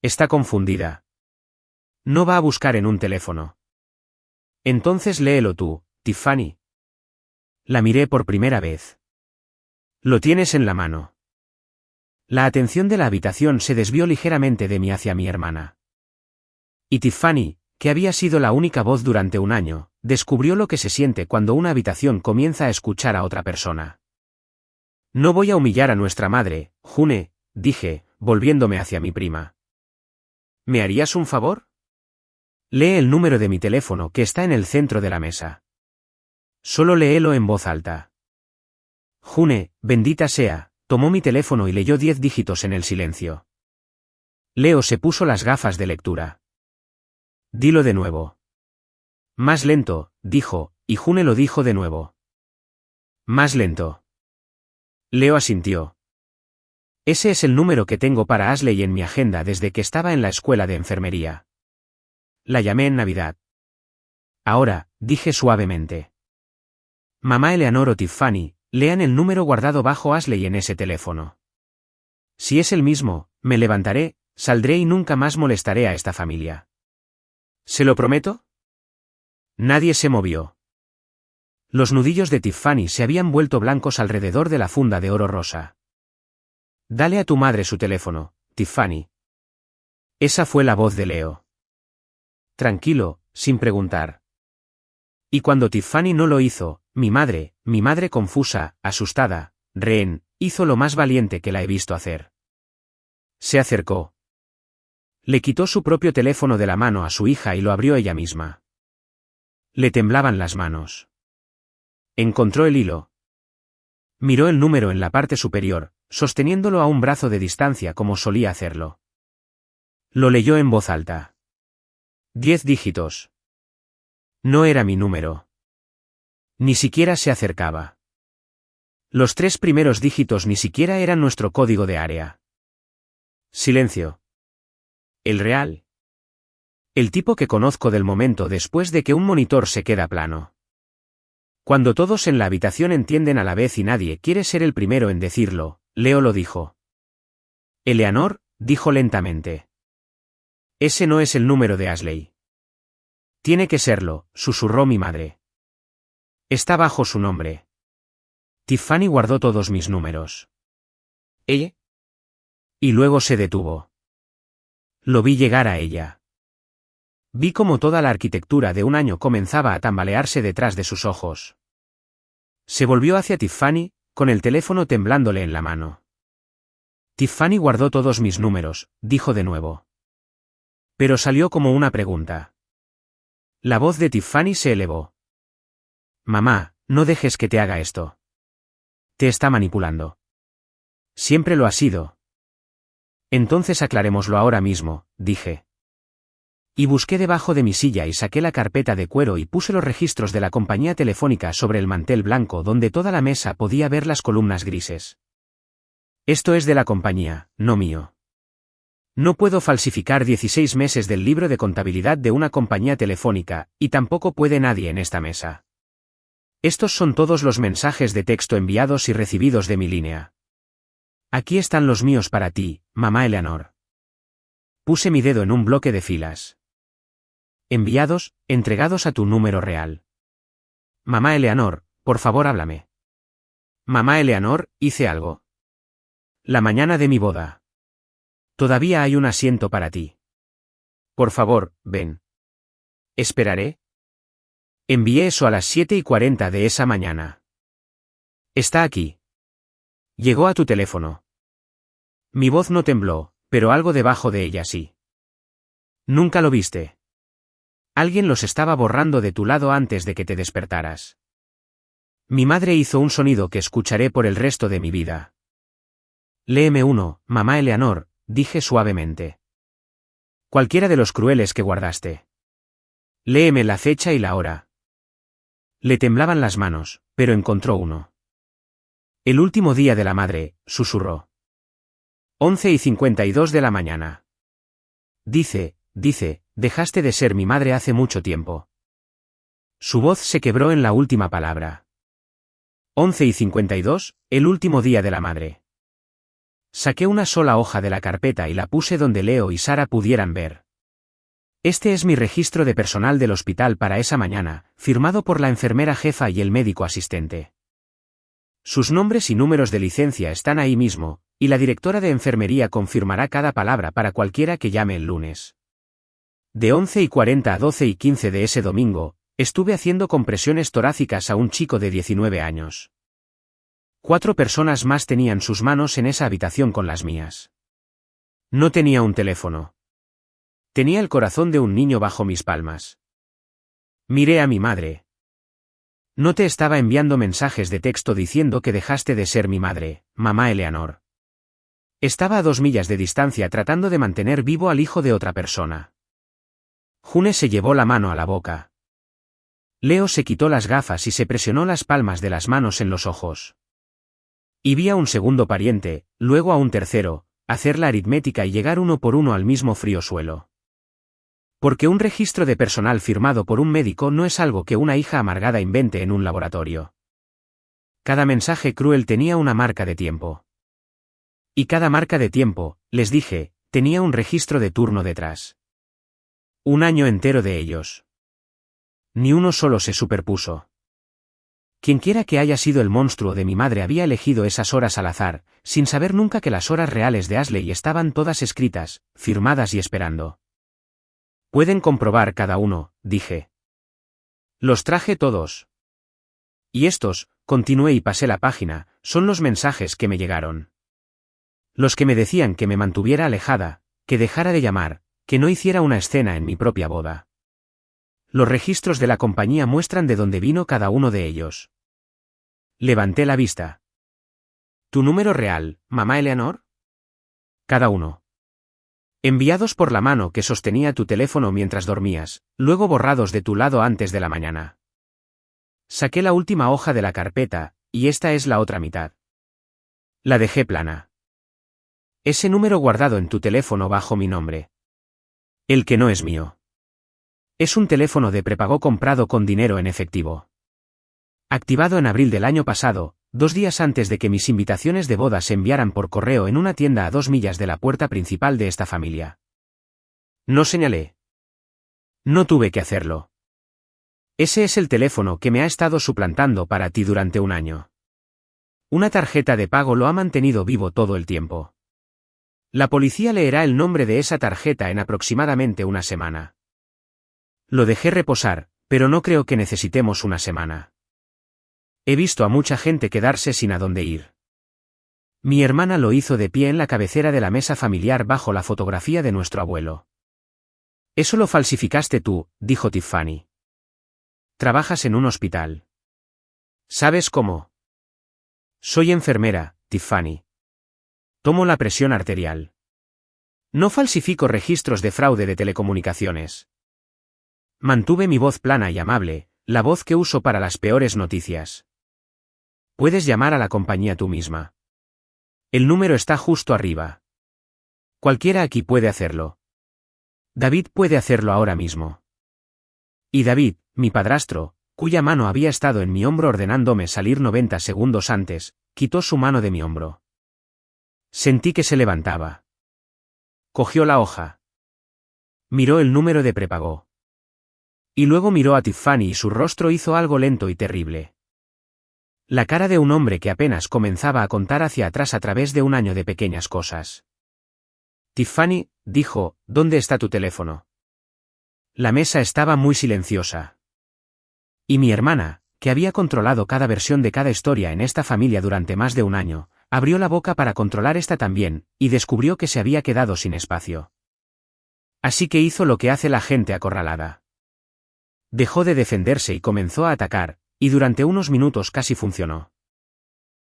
Está confundida. No va a buscar en un teléfono. Entonces léelo tú, Tiffany. La miré por primera vez. Lo tienes en la mano. La atención de la habitación se desvió ligeramente de mí hacia mi hermana. Y Tiffany, que había sido la única voz durante un año, descubrió lo que se siente cuando una habitación comienza a escuchar a otra persona. No voy a humillar a nuestra madre, June, dije, volviéndome hacia mi prima. ¿Me harías un favor? Lee el número de mi teléfono que está en el centro de la mesa. Solo léelo en voz alta. June, bendita sea, tomó mi teléfono y leyó 10 dígitos en el silencio. Leo se puso las gafas de lectura. Dilo de nuevo. Más lento, dijo, y June lo dijo de nuevo. Más lento. Leo asintió. Ese es el número que tengo para Ashley en mi agenda desde que estaba en la escuela de enfermería. La llamé en Navidad. Ahora, dije suavemente. Mamá Eleanor o Tiffany, lean el número guardado bajo Ashley en ese teléfono. Si es el mismo, me levantaré, saldré y nunca más molestaré a esta familia. ¿Se lo prometo? Nadie se movió. Los nudillos de Tiffany se habían vuelto blancos alrededor de la funda de oro rosa. Dale a tu madre su teléfono, Tiffany. Esa fue la voz de Leo. Tranquilo, sin preguntar. Y cuando Tiffany no lo hizo, mi madre confusa, asustada, rehén, hizo lo más valiente que la he visto hacer. Se acercó. Le quitó su propio teléfono de la mano a su hija y lo abrió ella misma. Le temblaban las manos. Encontró el hilo. Miró el número en la parte superior, sosteniéndolo a un brazo de distancia como solía hacerlo. Lo leyó en voz alta. 10 dígitos. No era mi número. Ni siquiera se acercaba. Los 3 primeros dígitos ni siquiera eran nuestro código de área. Silencio. ¿El real? El tipo que conozco del momento después de que un monitor se queda plano. Cuando todos en la habitación entienden a la vez y nadie quiere ser el primero en decirlo, Leo lo dijo. Eleanor, dijo lentamente. Ese no es el número de Ashley. Tiene que serlo, susurró mi madre. Está bajo su nombre. Tiffany guardó todos mis números. ¿Ella? Y luego se detuvo. Lo vi llegar a ella. Vi cómo toda la arquitectura de un año comenzaba a tambalearse detrás de sus ojos. Se volvió hacia Tiffany, con el teléfono temblándole en la mano. Tiffany guardó todos mis números, dijo de nuevo. Pero salió como una pregunta. La voz de Tiffany se elevó. Mamá, no dejes que te haga esto. Te está manipulando. Siempre lo ha sido. Entonces aclarémoslo ahora mismo, dije. Y busqué debajo de mi silla y saqué la carpeta de cuero y puse los registros de la compañía telefónica sobre el mantel blanco donde toda la mesa podía ver las columnas grises. Esto es de la compañía, no mío. No puedo falsificar 16 meses del libro de contabilidad de una compañía telefónica, y tampoco puede nadie en esta mesa. Estos son todos los mensajes de texto enviados y recibidos de mi línea. Aquí están los míos para ti, mamá Eleanor. Puse mi dedo en un bloque de filas. Enviados, entregados a tu número real. Mamá Eleanor, por favor háblame. Mamá Eleanor, hice algo. La mañana de mi boda. Todavía hay un asiento para ti. Por favor, ven. Esperaré. Envié eso a las 7:40 de esa mañana. Está aquí. Llegó a tu teléfono. Mi voz no tembló, pero algo debajo de ella sí. Nunca lo viste. Alguien los estaba borrando de tu lado antes de que te despertaras. Mi madre hizo un sonido que escucharé por el resto de mi vida. Léeme uno, mamá Eleanor, dije suavemente. Cualquiera de los crueles que guardaste. Léeme la fecha y la hora. Le temblaban las manos, pero encontró uno. El último día de la madre, susurró. 11:52 de la mañana. Dice, dejaste de ser mi madre hace mucho tiempo. Su voz se quebró en la última palabra. 11:52, el último día de la madre. Saqué una sola hoja de la carpeta y la puse donde Leo y Sara pudieran ver. Este es mi registro de personal del hospital para esa mañana, firmado por la enfermera jefa y el médico asistente. Sus nombres y números de licencia están ahí mismo, y la directora de enfermería confirmará cada palabra para cualquiera que llame el lunes. De 11:40 a 12:15 de ese domingo, estuve haciendo compresiones torácicas a un chico de 19 años. 4 personas más tenían sus manos en esa habitación con las mías. No tenía un teléfono. Tenía el corazón de un niño bajo mis palmas. Miré a mi madre. No te estaba enviando mensajes de texto diciendo que dejaste de ser mi madre, mamá Eleanor. Estaba a 2 millas de distancia tratando de mantener vivo al hijo de otra persona. June se llevó la mano a la boca. Leo se quitó las gafas y se presionó las palmas de las manos en los ojos. Y vi a un segundo pariente, luego a un tercero, hacer la aritmética y llegar uno por uno al mismo frío suelo. Porque un registro de personal firmado por un médico no es algo que una hija amargada invente en un laboratorio. Cada mensaje cruel tenía una marca de tiempo. Y cada marca de tiempo, les dije, tenía un registro de turno detrás. Un año entero de ellos. Ni uno solo se superpuso. Quienquiera que haya sido el monstruo de mi madre había elegido esas horas al azar, sin saber nunca que las horas reales de Ashley estaban todas escritas, firmadas y esperando. Pueden comprobar cada uno, dije. Los traje todos. Y estos, continué y pasé la página, son los mensajes que me llegaron. Los que me decían que me mantuviera alejada, que dejara de llamar, que no hiciera una escena en mi propia boda. Los registros de la compañía muestran de dónde vino cada uno de ellos. Levanté la vista. ¿Tu número real, mamá Eleanor? Cada uno. Enviados por la mano que sostenía tu teléfono mientras dormías, luego borrados de tu lado antes de la mañana. Saqué la última hoja de la carpeta, y esta es la otra mitad. La dejé plana. Ese número guardado en tu teléfono bajo mi nombre. El que no es mío. Es un teléfono de prepago comprado con dinero en efectivo. Activado en abril del año pasado, 2 días antes de que mis invitaciones de boda se enviaran por correo en una tienda a 2 millas de la puerta principal de esta familia. No señalé. No tuve que hacerlo. Ese es el teléfono que me ha estado suplantando para ti durante un año. Una tarjeta de pago lo ha mantenido vivo todo el tiempo. La policía leerá el nombre de esa tarjeta en aproximadamente una semana. Lo dejé reposar, pero no creo que necesitemos una semana. He visto a mucha gente quedarse sin a dónde ir. Mi hermana lo hizo de pie en la cabecera de la mesa familiar bajo la fotografía de nuestro abuelo. Eso lo falsificaste tú, dijo Tiffany. Trabajas en un hospital. ¿Sabes cómo? Soy enfermera, Tiffany. Tomo la presión arterial. No falsifico registros de fraude de telecomunicaciones. Mantuve mi voz plana y amable, la voz que uso para las peores noticias. Puedes llamar a la compañía tú misma. El número está justo arriba. Cualquiera aquí puede hacerlo. David puede hacerlo ahora mismo. Y David, mi padrastro, cuya mano había estado en mi hombro ordenándome salir 90 segundos antes, quitó su mano de mi hombro. Sentí que se levantaba. Cogió la hoja. Miró el número de prepago. Y luego miró a Tiffany y su rostro hizo algo lento y terrible. La cara de un hombre que apenas comenzaba a contar hacia atrás a través de un año de pequeñas cosas. Tiffany, dijo, ¿dónde está tu teléfono? La mesa estaba muy silenciosa. Y mi hermana, que había controlado cada versión de cada historia en esta familia durante más de un año, abrió la boca para controlar esta también, y descubrió que se había quedado sin espacio. Así que hizo lo que hace la gente acorralada. Dejó de defenderse y comenzó a atacar, y durante unos minutos casi funcionó.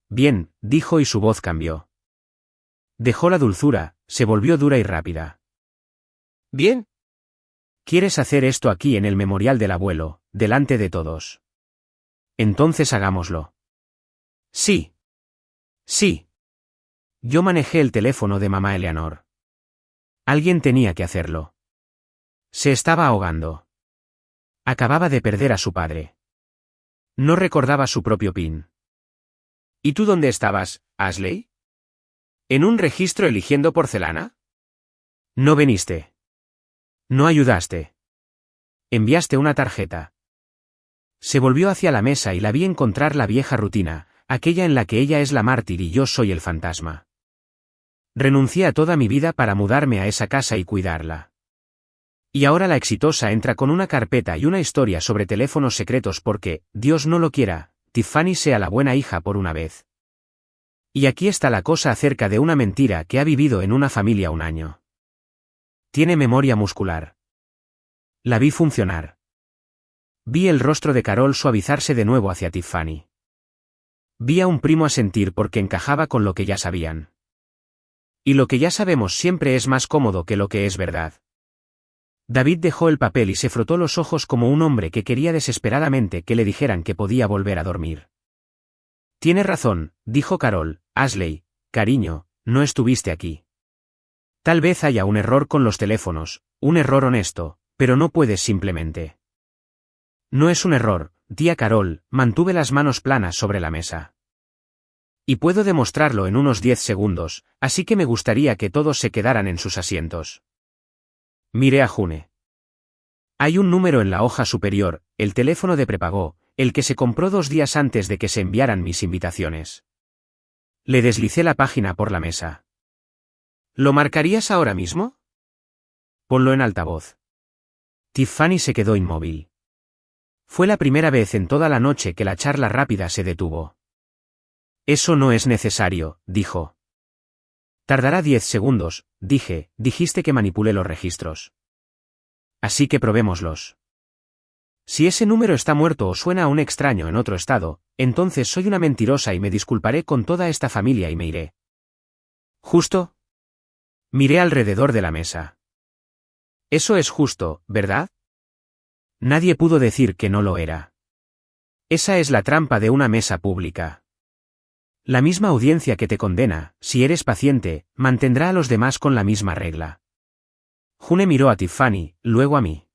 Bien, dijo y su voz cambió. Dejó la dulzura, se volvió dura y rápida. Bien. ¿Quieres hacer esto aquí en el memorial del abuelo, delante de todos? Entonces hagámoslo. Sí. Sí. Yo manejé el teléfono de mamá Eleanor. Alguien tenía que hacerlo. Se estaba ahogando. Acababa de perder a su padre. No recordaba su propio PIN. ¿Y tú dónde estabas, Ashley? ¿En un registro eligiendo porcelana? No viniste. No ayudaste. Enviaste una tarjeta. Se volvió hacia la mesa y la vi encontrar la vieja rutina, aquella en la que ella es la mártir y yo soy el fantasma. Renuncié a toda mi vida para mudarme a esa casa y cuidarla. Y ahora la exitosa entra con una carpeta y una historia sobre teléfonos secretos porque, Dios no lo quiera, Tiffany sea la buena hija por una vez. Y aquí está la cosa acerca de una mentira que ha vivido en una familia un año. Tiene memoria muscular. La vi funcionar. Vi el rostro de Carol suavizarse de nuevo hacia Tiffany. Vi a un primo asentir porque encajaba con lo que ya sabían. Y lo que ya sabemos siempre es más cómodo que lo que es verdad. David dejó el papel y se frotó los ojos como un hombre que quería desesperadamente que le dijeran que podía volver a dormir. Tienes razón, dijo Carol. Ashley, cariño, no estuviste aquí. Tal vez haya un error con los teléfonos, un error honesto, pero no puedes simplemente. No es un error, tía Carol, mantuve las manos planas sobre la mesa. Y puedo demostrarlo en unos 10 segundos, así que me gustaría que todos se quedaran en sus asientos. Miré a June. Hay un número en la hoja superior, el teléfono de prepago, el que se compró 2 días antes de que se enviaran mis invitaciones. Le deslicé la página por la mesa. ¿Lo marcarías ahora mismo? Ponlo en altavoz. Tiffany se quedó inmóvil. Fue la primera vez en toda la noche que la charla rápida se detuvo. Eso no es necesario, dijo. Tardará 10 segundos, dije, dijiste que manipulé los registros. Así que probémoslos. Si ese número está muerto o suena a un extraño en otro estado, entonces soy una mentirosa y me disculparé con toda esta familia y me iré. ¿Justo? Miré alrededor de la mesa. Eso es justo, ¿verdad? Nadie pudo decir que no lo era. Esa es la trampa de una mesa pública. La misma audiencia que te condena, si eres paciente, mantendrá a los demás con la misma regla. June miró a Tiffany, luego a mí.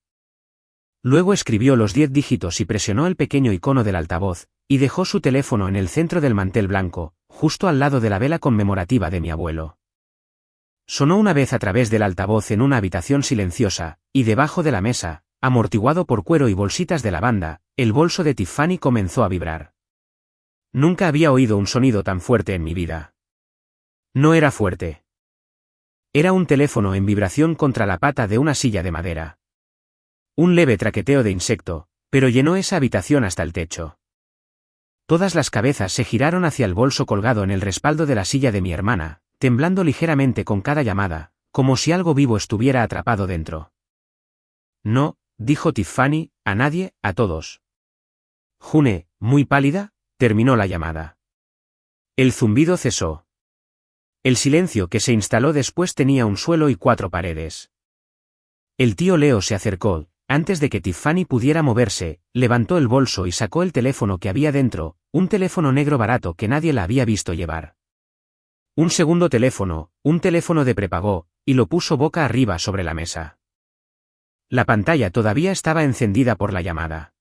Luego escribió los 10 dígitos y presionó el pequeño icono del altavoz, y dejó su teléfono en el centro del mantel blanco, justo al lado de la vela conmemorativa de mi abuelo. Sonó una vez a través del altavoz en una habitación silenciosa, y debajo de la mesa, amortiguado por cuero y bolsitas de lavanda, el bolso de Tiffany comenzó a vibrar. Nunca había oído un sonido tan fuerte en mi vida. No era fuerte. Era un teléfono en vibración contra la pata de una silla de madera. Un leve traqueteo de insecto, pero llenó esa habitación hasta el techo. Todas las cabezas se giraron hacia el bolso colgado en el respaldo de la silla de mi hermana, temblando ligeramente con cada llamada, como si algo vivo estuviera atrapado dentro. No, dijo Tiffany, a nadie, a todos. June, muy pálida, terminó la llamada. El zumbido cesó. El silencio que se instaló después tenía un suelo y 4 paredes. El tío Leo se acercó, antes de que Tiffany pudiera moverse, levantó el bolso y sacó el teléfono que había dentro, un teléfono negro barato que nadie la había visto llevar. Un segundo teléfono, un teléfono de prepago, y lo puso boca arriba sobre la mesa. La pantalla todavía estaba encendida por la llamada.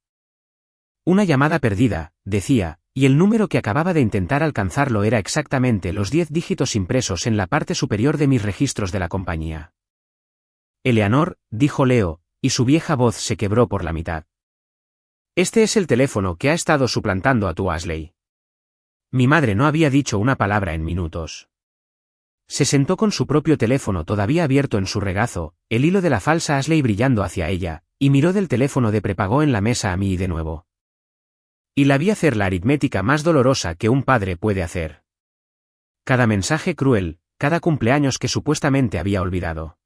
Una llamada perdida, decía, y el número que acababa de intentar alcanzarlo era exactamente los 10 dígitos impresos en la parte superior de mis registros de la compañía. Eleanor, dijo Leo, y su vieja voz se quebró por la mitad. Este es el teléfono que ha estado suplantando a tu Ashley. Mi madre no había dicho una palabra en minutos. Se sentó con su propio teléfono todavía abierto en su regazo, el hilo de la falsa Ashley brillando hacia ella, y miró del teléfono de prepago en la mesa a mí y de nuevo. Y la vi hacer la aritmética más dolorosa que un padre puede hacer. Cada mensaje cruel, cada cumpleaños que supuestamente había olvidado.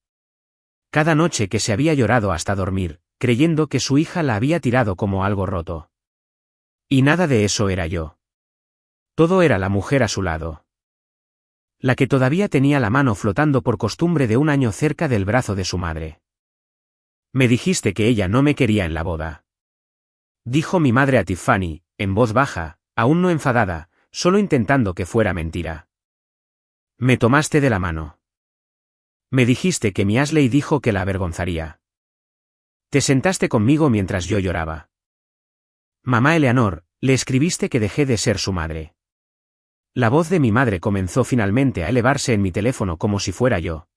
Cada noche que se había llorado hasta dormir, creyendo que su hija la había tirado como algo roto. Y nada de eso era yo. Todo era la mujer a su lado. La que todavía tenía la mano flotando por costumbre de un año cerca del brazo de su madre. Me dijiste que ella no me quería en la boda. Dijo mi madre a Tiffany, en voz baja, aún no enfadada, solo intentando que fuera mentira. Me tomaste de la mano. Me dijiste que mi Ashley dijo que la avergonzaría. Te sentaste conmigo mientras yo lloraba. Mamá Eleanor, le escribiste que dejé de ser su madre. La voz de mi madre comenzó finalmente a elevarse en mi teléfono como si fuera yo.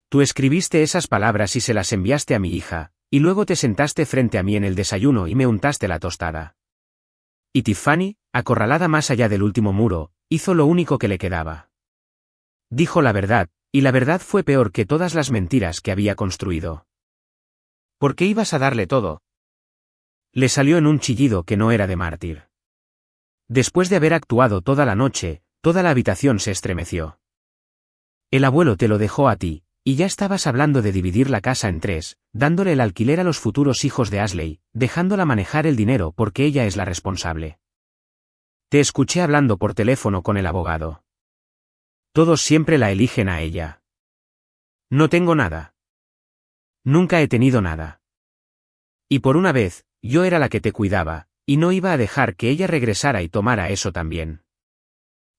Tú escribiste esas palabras y se las enviaste a mi hija, y luego te sentaste frente a mí en el desayuno y me untaste la tostada. Y Tiffany, acorralada más allá del último muro, hizo lo único que le quedaba. Dijo la verdad, y la verdad fue peor que todas las mentiras que había construido. ¿Por qué ibas a darle todo? Le salió en un chillido que no era de mártir. Después de haber actuado toda la noche, toda la habitación se estremeció. El abuelo te lo dejó a ti, y ya estabas hablando de dividir la casa en 3, dándole el alquiler a los futuros hijos de Ashley, dejándola manejar el dinero porque ella es la responsable. Te escuché hablando por teléfono con el abogado. Todos siempre la eligen a ella. No tengo nada. Nunca he tenido nada. Y por una vez, yo era la que te cuidaba, y no iba a dejar que ella regresara y tomara eso también.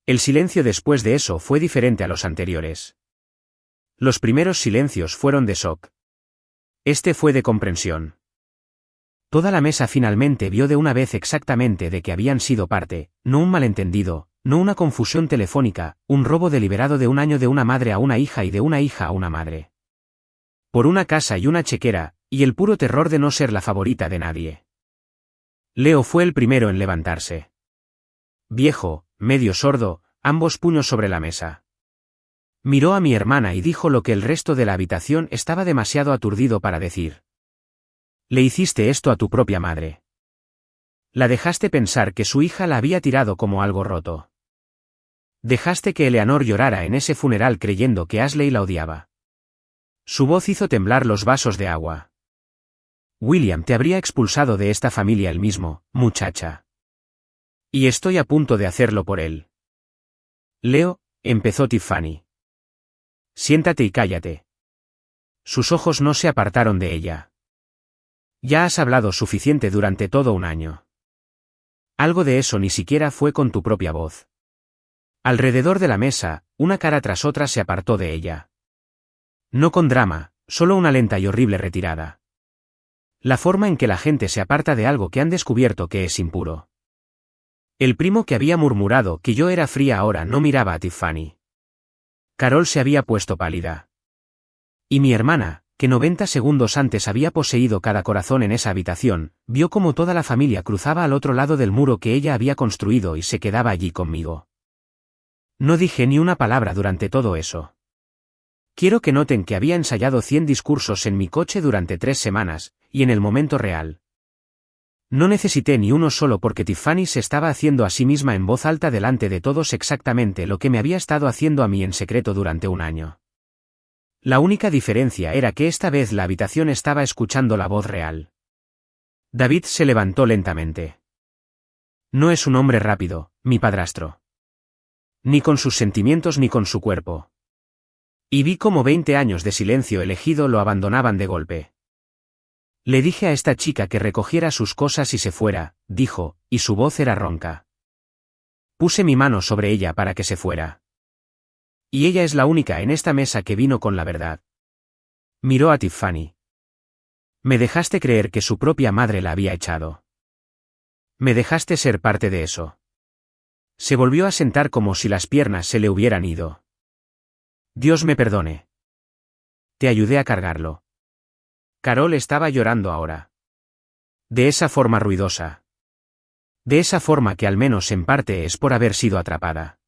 El silencio después de eso fue diferente a los anteriores. Los primeros silencios fueron de shock. Este fue de comprensión. Toda la mesa finalmente vio de una vez exactamente de que habían sido parte, no un malentendido, no una confusión telefónica, un robo deliberado de un año de una madre a una hija y de una hija a una madre. Por una casa y una chequera, y el puro terror de no ser la favorita de nadie. Leo fue el primero en levantarse. Viejo, medio sordo, ambos puños sobre la mesa. Miró a mi hermana y dijo lo que el resto de la habitación estaba demasiado aturdido para decir. Le hiciste esto a tu propia madre. La dejaste pensar que su hija la había tirado como algo roto. Dejaste que Eleanor llorara en ese funeral creyendo que Ashley la odiaba. Su voz hizo temblar los vasos de agua. William te habría expulsado de esta familia él mismo, muchacha. Y estoy a punto de hacerlo por él. Leo, empezó Tiffany. Siéntate y cállate. Sus ojos no se apartaron de ella. Ya has hablado suficiente durante todo un año. Algo de eso ni siquiera fue con tu propia voz. Alrededor de la mesa, una cara tras otra se apartó de ella. No con drama, solo una lenta y horrible retirada. La forma en que la gente se aparta de algo que han descubierto que es impuro. El primo que había murmurado que yo era fría ahora no miraba a Tiffany. Carol se había puesto pálida. Y mi hermana, que 90 segundos antes había poseído cada corazón en esa habitación, vio cómo toda la familia cruzaba al otro lado del muro que ella había construido y se quedaba allí conmigo. No dije ni una palabra durante todo eso. Quiero que noten que había ensayado 100 discursos en mi coche durante 3 semanas, y en el momento real. No necesité ni uno solo porque Tiffany se estaba haciendo a sí misma en voz alta delante de todos exactamente lo que me había estado haciendo a mí en secreto durante un año. La única diferencia era que esta vez la habitación estaba escuchando la voz real. David se levantó lentamente. No es un hombre rápido, mi padrastro. Ni con sus sentimientos ni con su cuerpo. Y vi cómo 20 años de silencio elegido lo abandonaban de golpe. Le dije a esta chica que recogiera sus cosas y se fuera, dijo, y su voz era ronca. Puse mi mano sobre ella para que se fuera. Y ella es la única en esta mesa que vino con la verdad. Miró a Tiffany. Me dejaste creer que su propia madre la había echado. Me dejaste ser parte de eso. Se volvió a sentar como si las piernas se le hubieran ido. Dios me perdone. Te ayudé a cargarlo. Carol estaba llorando ahora. De esa forma ruidosa. De esa forma que al menos en parte es por haber sido atrapada.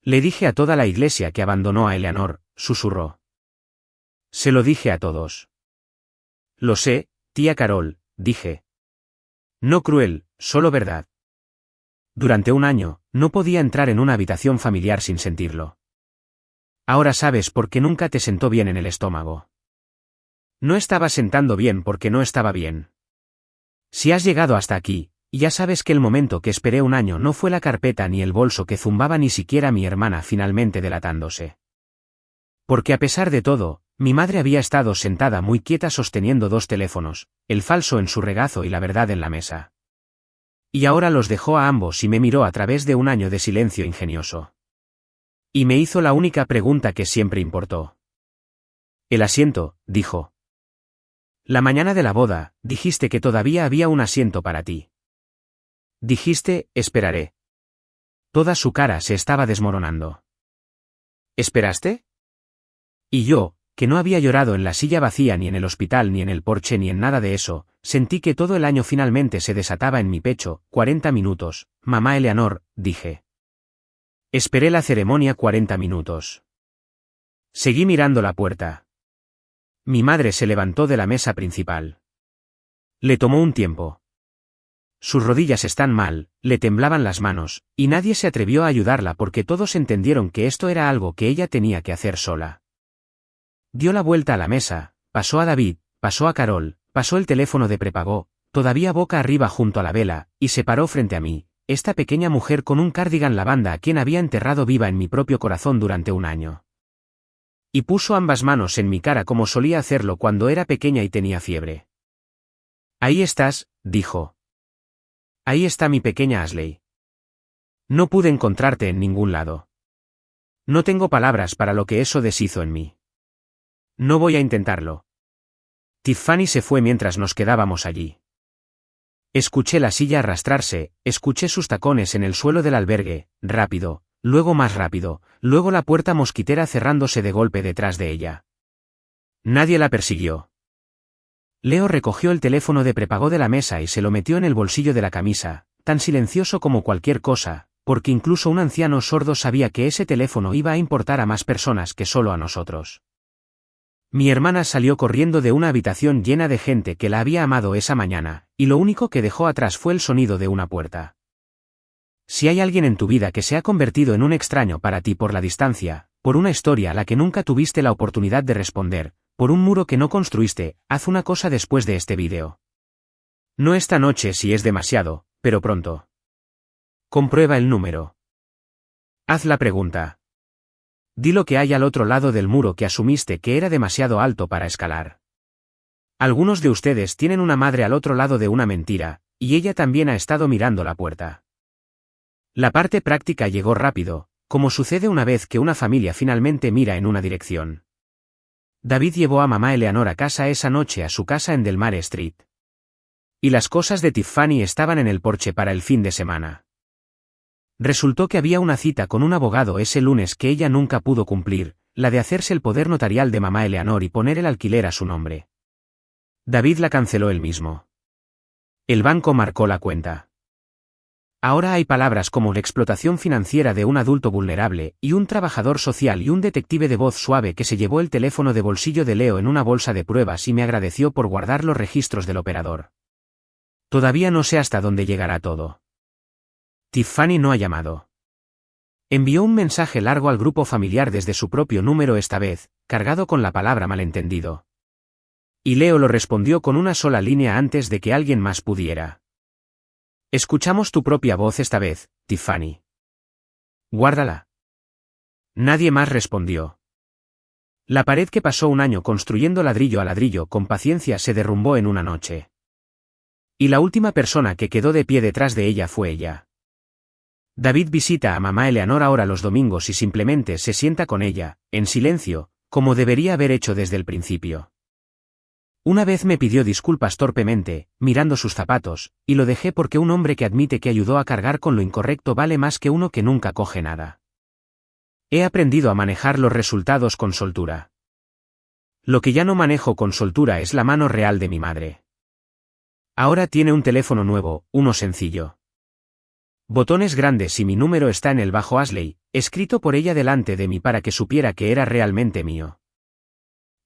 Le dije a toda la iglesia que abandonó a Eleanor, susurró. Se lo dije a todos. Lo sé, tía Carol, dije. No cruel, solo verdad. Durante un año, no podía entrar en una habitación familiar sin sentirlo. Ahora sabes por qué nunca te sentó bien en el estómago. No estaba sentando bien porque no estaba bien. Si has llegado hasta aquí, ya sabes que el momento que esperé un año no fue la carpeta ni el bolso que zumbaba ni siquiera mi hermana finalmente delatándose. Porque a pesar de todo, mi madre había estado sentada muy quieta sosteniendo dos teléfonos, el falso en su regazo y la verdad en la mesa. Y ahora los dejó a ambos y me miró a través de un año de silencio ingenioso. Y me hizo la única pregunta que siempre importó. El asiento, dijo. La mañana de la boda, dijiste que todavía había un asiento para ti. Dijiste, esperaré. Toda su cara se estaba desmoronando. ¿Esperaste? Y yo, que no había llorado en la silla vacía ni en el hospital ni en el porche ni en nada de eso, sentí que todo el año finalmente se desataba en mi pecho. 40 minutos, mamá Eleanor, dije. Esperé la ceremonia 40 minutos. Seguí mirando la puerta. Mi madre se levantó de la mesa principal. Le tomó un tiempo. Sus rodillas están mal, le temblaban las manos, y nadie se atrevió a ayudarla porque todos entendieron que esto era algo que ella tenía que hacer sola. Dio la vuelta a la mesa, pasó a David, pasó a Carol, pasó el teléfono de prepago, todavía boca arriba junto a la vela, y se paró frente a mí, esta pequeña mujer con un cardigan lavanda a quien había enterrado viva en mi propio corazón durante un año. Y puso ambas manos en mi cara como solía hacerlo cuando era pequeña y tenía fiebre. Ahí estás, dijo. Ahí está mi pequeña Ashley. No pude encontrarte en ningún lado. No tengo palabras para lo que eso deshizo en mí. No voy a intentarlo. Tiffany se fue mientras nos quedábamos allí. Escuché la silla arrastrarse, escuché sus tacones en el suelo del albergue, rápido, luego más rápido, luego la puerta mosquitera cerrándose de golpe detrás de ella. Nadie la persiguió. Leo recogió el teléfono de prepago de la mesa y se lo metió en el bolsillo de la camisa, tan silencioso como cualquier cosa, porque incluso un anciano sordo sabía que ese teléfono iba a importar a más personas que solo a nosotros. Mi hermana salió corriendo de una habitación llena de gente que la había amado esa mañana, y lo único que dejó atrás fue el sonido de una puerta. Si hay alguien en tu vida que se ha convertido en un extraño para ti por la distancia, por una historia a la que nunca tuviste la oportunidad de responder, por un muro que no construiste, haz una cosa después de este vídeo. No esta noche si es demasiado, pero pronto. Comprueba el número. Haz la pregunta. Di lo que hay al otro lado del muro que asumiste que era demasiado alto para escalar. Algunos de ustedes tienen una madre al otro lado de una mentira, y ella también ha estado mirando la puerta. La parte práctica llegó rápido, como sucede una vez que una familia finalmente mira en una dirección. David llevó a mamá Eleanor a casa esa noche a su casa en Delmar Street. Y las cosas de Tiffany estaban en el porche para el fin de semana. Resultó que había una cita con un abogado ese lunes que ella nunca pudo cumplir, la de hacerse el poder notarial de mamá Eleanor y poner el alquiler a su nombre. David la canceló él mismo. El banco marcó la cuenta. Ahora hay palabras como la explotación financiera de un adulto vulnerable, y un trabajador social y un detective de voz suave que se llevó el teléfono de bolsillo de Leo en una bolsa de pruebas y me agradeció por guardar los registros del operador. Todavía no sé hasta dónde llegará todo. Tiffany no ha llamado. Envió un mensaje largo al grupo familiar desde su propio número esta vez, cargado con la palabra malentendido. Y Leo lo respondió con una sola línea antes de que alguien más pudiera. Escuchamos tu propia voz esta vez, Tiffany. Guárdala. Nadie más respondió. La pared que pasó un año construyendo ladrillo a ladrillo con paciencia se derrumbó en una noche. Y la última persona que quedó de pie detrás de ella fue ella. David visita a mamá Eleanor ahora los domingos y simplemente se sienta con ella, en silencio, como debería haber hecho desde el principio. Una vez me pidió disculpas torpemente, mirando sus zapatos, y lo dejé porque un hombre que admite que ayudó a cargar con lo incorrecto vale más que uno que nunca coge nada. He aprendido a manejar los resultados con soltura. Lo que ya no manejo con soltura es la mano real de mi madre. Ahora tiene un teléfono nuevo, uno sencillo. Botones grandes y mi número está en el bajo Ashley, escrito por ella delante de mí para que supiera que era realmente mío.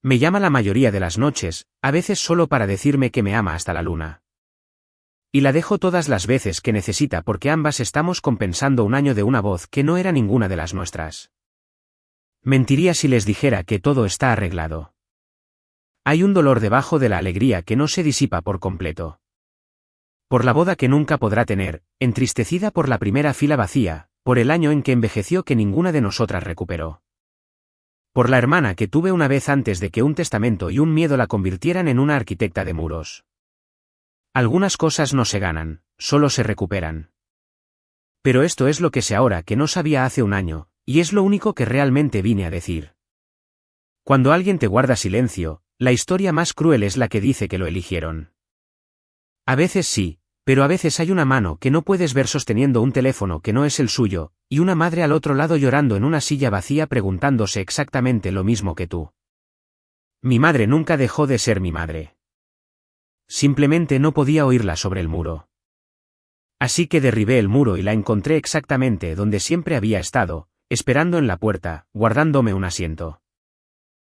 Me llama la mayoría de las noches, a veces solo para decirme que me ama hasta la luna. Y la dejo todas las veces que necesita porque ambas estamos compensando un año de una voz que no era ninguna de las nuestras. Mentiría si les dijera que todo está arreglado. Hay un dolor debajo de la alegría que no se disipa por completo. Por la boda que nunca podrá tener, entristecida por la primera fila vacía, por el año en que envejeció que ninguna de nosotras recuperó. Por la hermana que tuve una vez antes de que un testamento y un miedo la convirtieran en una arquitecta de muros. Algunas cosas no se ganan, solo se recuperan. Pero esto es lo que sé ahora que no sabía hace un año, y es lo único que realmente vine a decir. Cuando alguien te guarda silencio, la historia más cruel es la que dice que lo eligieron. A veces sí, pero a veces hay una mano que no puedes ver sosteniendo un teléfono que no es el suyo, y una madre al otro lado llorando en una silla vacía preguntándose exactamente lo mismo que tú. Mi madre nunca dejó de ser mi madre. Simplemente no podía oírla sobre el muro. Así que derribé el muro y la encontré exactamente donde siempre había estado, esperando en la puerta, guardándome un asiento.